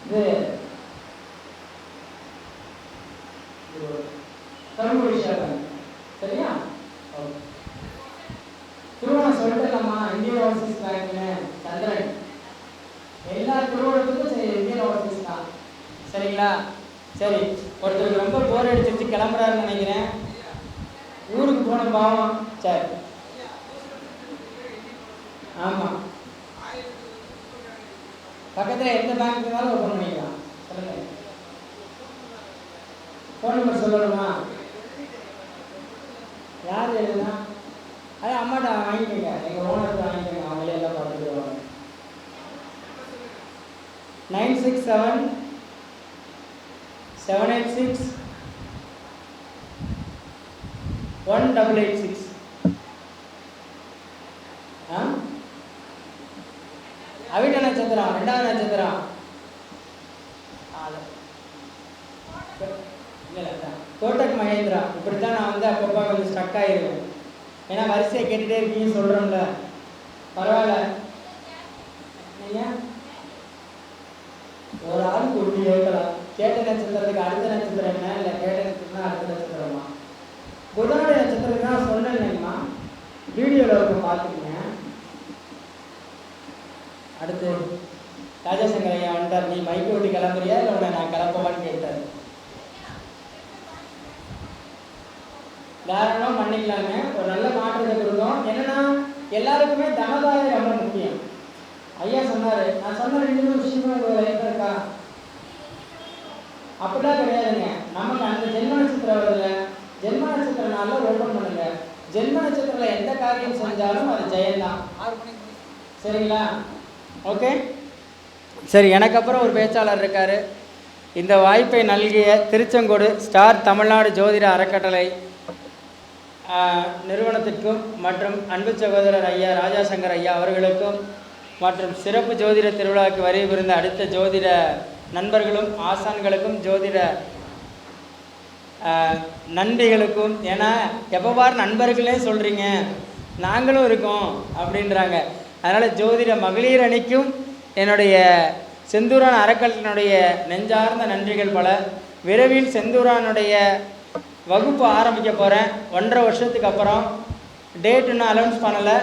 [SPEAKER 1] இது கரும்பு விஷயம். சரியா? ஓகே. திருவோணம் சொல்லிட்டுலாமா? இந்தியன் ஓவர்சீஸ் பேங்க்னு சந்திரன். எல்லா திருவோணத்துக்கும் சரி இந்தியன் ஓவர்சீஸ் தான். சரிங்களா? சரி, ஒருத்தருக்கு ரொம்ப போர் அடிச்சிருச்சு, கிளம்புறாருன்னு நினைக்கிறேன். ஊருக்கு போன பாவம். சரி, ஆமாம். பக்கத்தில் எந்த பேங்க் இருந்தாலும் ஓப்பன் பண்ணிக்கலாம். சொல்லுங்கள், ஃபோன் நம்பர் சொல்லணுமா? யார் எழுதுனா? அது அம்மாட்ட வாங்கிக்கோங்க, எங்கள் ஓனர்கிட்ட வாங்கிக்கோங்க, அவங்களே எல்லாம் பார்த்துக்குவாங்க. 967-786-1886. அவிட்ட நட்சத்திரம், 2வது நட்சத்திரம். கோட்டக் மகேந்திரா. இப்படித்தான் நான் வந்து அப்பப்போ கொஞ்சம் ஸ்ட்ரக் ஆகிடுவேன். ஏன்னா வரிசையை கேட்டுகிட்டே இருக்கீங்க, சொல்கிறோம்ல. பரவாயில்ல, நீங்கள் ஒரு ஆளுக்கு ஒன்று கேட்கலாம். கேட்ட நட்சத்திரத்துக்கு அடுத்த நட்சத்திரம் என்ன, இல்லை கேட்ட நட்சத்திரம் அடுத்த நட்சத்திரமா? புதனுடைய நட்சத்திரத்துக்கு நான் சொன்னேன் இல்லைங்கம்மா, வீடியோவில் இருக்க பார்த்துக்கங்க. அடுத்து ராஜாசங்கர் ஐயா வந்துட்டார். நீ மைக்கு ஓட்டி கிளம்புறியா இல்லை உன்னை நான் கிளப்பவான்னு கேட்டார். தாராளமாக பண்ணிக்கலாங்க. ஒரு நல்ல மாற்றத்தை கொடுக்கும். என்னன்னா எல்லாருக்குமே தனதாயம் ரொம்ப முக்கியம். ஐயா சொன்னார், நான் சொன்ன 2 விஷயமும் உங்கள் லைஃப்பில் இருக்கா? அப்படிலாம் கிடையாதுங்க. நமக்கு அந்த ஜென்ம நட்சத்திரம் வருதுல, ஜென்ம நட்சத்திர நாளில் ஓப்பன் பண்ணுங்க. ஜென்ம நட்சத்திரத்தில் எந்த காரியம் செஞ்சாலும் அது ஜெயந்தான். சரிங்களா? ஓகே, சரி. எனக்கு அப்புறம் ஒரு பேச்சாளர் இருக்கார். இந்த வாய்ப்பை நல்கிய திருச்செங்கோடு ஸ்டார் தமிழ்நாடு ஜோதிட அறக்கட்டளை நிறுவனத்திற்கும் மற்றும் அன்பு சகோதரர் ஐயா ராஜாசங்கர் ஐயா அவர்களுக்கும் மற்றும் சிறப்பு ஜோதிட திருவிழாவுக்கு வருகை புரிந்த அடுத்த ஜோதிட நண்பர்களும் ஆசான்களுக்கும் ஜோதிட நன்றிகளுக்கும். ஏன்னா எப்போவார் நண்பர்களே சொல்கிறீங்க, நாங்களும் இருக்கோம் அப்படின்றாங்க. அதனால் ஜோதிட மகளிர் அணிக்கும் என்னுடைய செந்தூரான் அறக்கட்டளையினுடைய நெஞ்சார்ந்த நன்றிகள் பல. விரைவில் செந்தூரானுடைய வகுப்பு ஆரம்பிக்க போகிறேன். 1.5 வருஷத்துக்கு அப்புறம். டேட் இன்னும் அனௌன்ஸ் பண்ணலை.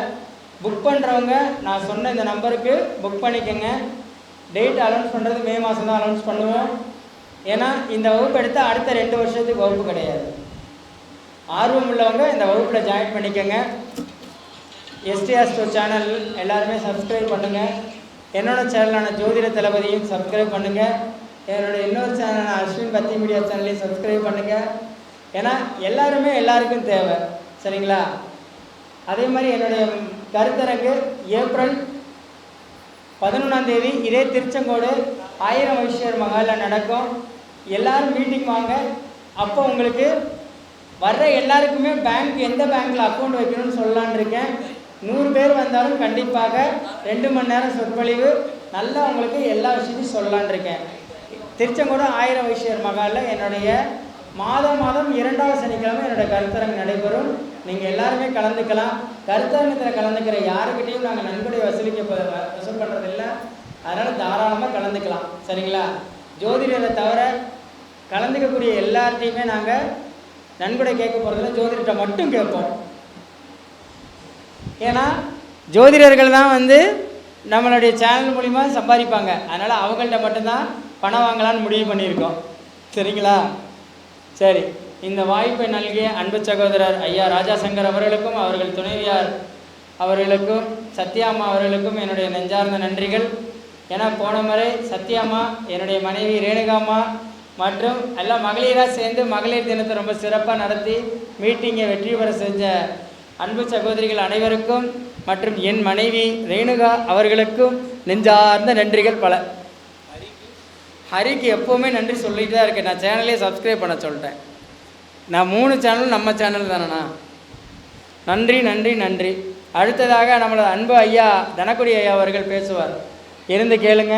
[SPEAKER 1] புக் பண்ணுறவங்க நான் சொன்ன இந்த நம்பருக்கு புக் பண்ணிக்கோங்க. டேட் அனௌன்ஸ் பண்ணுறது மே மாதம் தான் அனௌன்ஸ் பண்ணுவோம். ஏன்னா இந்த வகுப்பு எடுத்தால் அடுத்த 2 வருஷத்துக்கு வகுப்பு கிடையாது. ஆர்வம் உள்ளவங்க இந்த வகுப்பில் ஜாயின் பண்ணிக்கோங்க. எஸ்டிஆர் சேனல் எல்லாருமே சப்ஸ்கிரைப் பண்ணுங்கள். என்னோடய சேனலான ஜோதிட தளபதியும் சப்ஸ்கிரைப் பண்ணுங்கள். என்னோடய இன்னொரு சேனலான அஸ்வின் பத்தி மீடியா சேனலையும் சப்ஸ்கிரைப் பண்ணுங்கள். ஏன்னா எல்லாருமே எல்லாருக்கும் தேவை. சரிங்களா? அதே மாதிரி என்னுடைய கருத்தரங்கு ஏப்ரல் 11ஆம் தேதி இதே திருச்செங்கோடு 1000 வைஷ்யர் மகாலில் நடக்கும். எல்லோரும் மீட்டிங் வாங்க. அப்போ உங்களுக்கு வர்ற எல்லாருக்குமே பேங்க் எந்த பேங்க்கில் அக்கௌண்ட் வைக்கணும்னு சொல்லலான் இருக்கேன். 100 பேர் வந்தாலும் கண்டிப்பாக 2 மணி நேரம் சொற்பொழிவு நல்லா உங்களுக்கு எல்லா விஷயத்தையும் சொல்லலான் இருக்கேன். திருச்செங்கோடு 1000 வைஷ்யர் மகாலில் என்னுடைய மாதம் 2வது சனிக்கிழமை என்னோடய கருத்தரங்கு நடைபெறும். நீங்கள் எல்லாருமே கலந்துக்கலாம். கருத்தரங்கத்தில் கலந்துக்கிற யாருக்கிட்டையும் நாங்கள் நன்கொடை வசூல் பண்ணுறதில்லை. அதனால் தாராளமாக கலந்துக்கலாம். சரிங்களா? ஜோதிடரை தவிர கலந்துக்கக்கூடிய எல்லார்ட்டையுமே நாங்கள் நன்கொடை கேட்க போகிறதில்ல, ஜோதிடத்தை மட்டும் கேட்போம். ஏன்னா ஜோதிடர்கள் தான் வந்து நம்மளுடைய சேனல் மூலிமா சம்பாதிப்பாங்க. அதனால் அவங்கள்ட்ட மட்டும்தான் பணம் வாங்கலான்னு முடிவு பண்ணியிருக்கோம். சரிங்களா? சரி, இந்த வாய்ப்பை நல்கிய அன்பு சகோதரர் ஐயா ராஜாசங்கர் அவர்களுக்கும் அவர்கள் துணைவியார் அவர்களுக்கும் சத்யாம்மா அவர்களுக்கும் என்னுடைய நெஞ்சார்ந்த நன்றிகள். ஏன்னா போன முறை சத்யாம்மா, என்னுடைய மனைவி ரேணுகாம்மா மற்றும் எல்லாம் மகளிராக சேர்ந்து மகளிர் தினத்தை ரொம்ப சிறப்பாக நடத்தி மீட்டிங்கை வெற்றி பெற செஞ்ச அன்பு சகோதரிகள் அனைவருக்கும் மற்றும் என் மனைவி ரேணுகா அவர்களுக்கும் நெஞ்சார்ந்த நன்றிகள் பல. ஹரிக்கு எப்போவுமே நன்றி சொல்லிட்டு தான் இருக்கேன். நான் சேனலே சப்ஸ்கிரைப் பண்ண சொல்லிட்டேன். நான் 3 சேனலும் நம்ம சேனல் தானேண்ணா. நன்றி நன்றி நன்றி. அடுத்ததாக நம்மளோட அன்பு ஐயா தனக்குடி ஐயா அவர்கள் பேசுவார். இருந்து கேளுங்க.